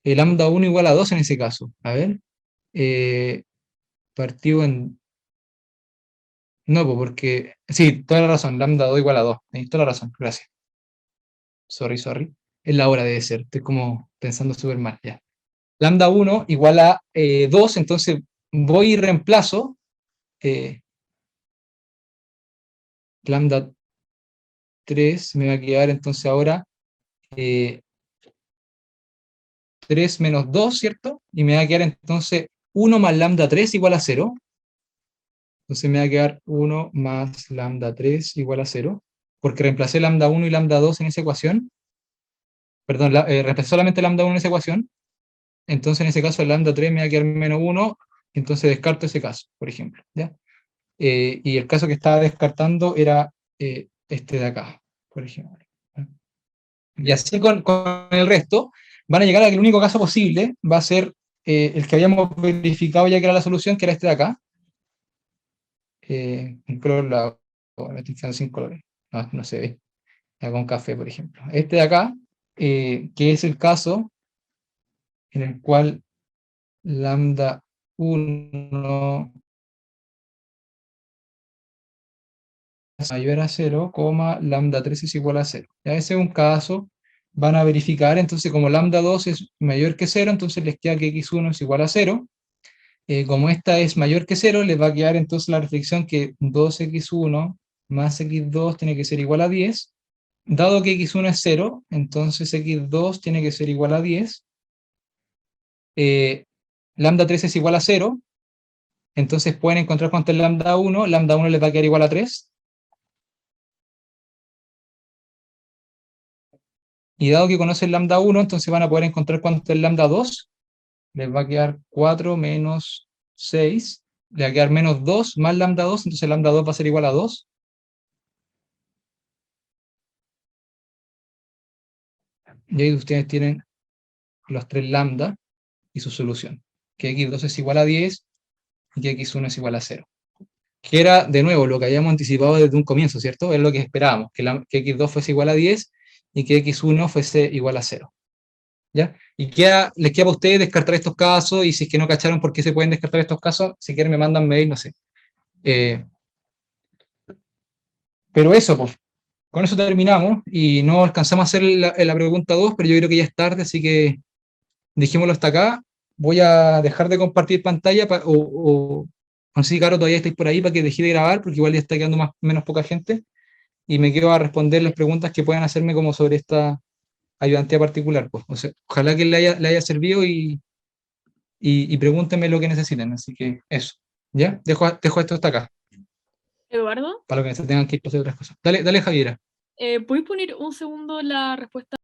Lambda 1 igual a 2 en ese caso. A ver, partido en... No, pues porque... Sí, toda la razón, lambda 2 igual a 2. Tenéis toda la razón, gracias. Sorry. Es la hora de ser, estoy como pensando súper mal, ya. Lambda 1 igual a 2, entonces voy y reemplazo lambda 3, me va a quedar entonces ahora 3 menos 2, ¿cierto? Y me va a quedar entonces 1 más lambda 3 igual a 0. Entonces me va a quedar 1 más lambda 3 igual a 0, porque reemplacé lambda 1 y lambda 2 en esa ecuación. Perdón, reemplacé solamente lambda 1 en esa ecuación. Entonces en ese caso el lambda 3 me va a quedar menos 1, entonces descarto ese caso, por ejemplo, ¿ya? Y el caso que estaba descartando era este de acá, por ejemplo. Y así con el resto, van a llegar a que el único caso posible va a ser el que habíamos verificado ya que era la solución, que era este de acá. Un color la estoy quedando sin colores. No se ve. Ya con café, por ejemplo. Este de acá, que es el caso en el cual lambda 1 es mayor a 0, lambda 3 es igual a 0. Ya ese es un caso, van a verificar, entonces como lambda 2 es mayor que 0, entonces les queda que x1 es igual a 0. Como esta es mayor que 0, les va a quedar entonces la reflexión que 2x1 más x2 tiene que ser igual a 10. Dado que x1 es 0, entonces x2 tiene que ser igual a 10. Lambda 3 es igual a 0, entonces pueden encontrar cuánto es lambda 1, lambda 1 les va a quedar igual a 3. Y dado que conocen lambda 1, entonces van a poder encontrar cuánto es lambda 2, les va a quedar 4 menos 6, le va a quedar menos 2 más lambda 2, entonces lambda 2 va a ser igual a 2. Y ahí ustedes tienen los 3 lambda y su solución, que x2 es igual a 10 y que x1 es igual a 0. Que era, de nuevo, lo que habíamos anticipado desde un comienzo, ¿cierto? Es lo que esperábamos, que x2 fuese igual a 10 y que x1 fuese igual a 0. ¿Ya? Y les queda a ustedes descartar estos casos, y si es que no cacharon por qué se pueden descartar estos casos, si quieren me mandan mail, no sé. Pero eso, pues, con eso terminamos, y no alcanzamos a hacer la pregunta 2, pero yo creo que ya es tarde, así que dejémoslo hasta acá. Voy a dejar de compartir pantalla, no sé si Caro todavía estáis por ahí para que deje de grabar, porque igual ya está quedando menos poca gente, y me quedo a responder las preguntas que puedan hacerme como sobre esta ayudantía particular. Pues. O sea, ojalá que le haya servido y pregúntenme lo que necesiten. Así que eso. ¿Ya? Dejo esto hasta acá, Eduardo, para lo que se tengan que ir para hacer otras cosas. Dale, Javiera. ¿puedes poner un segundo la respuesta?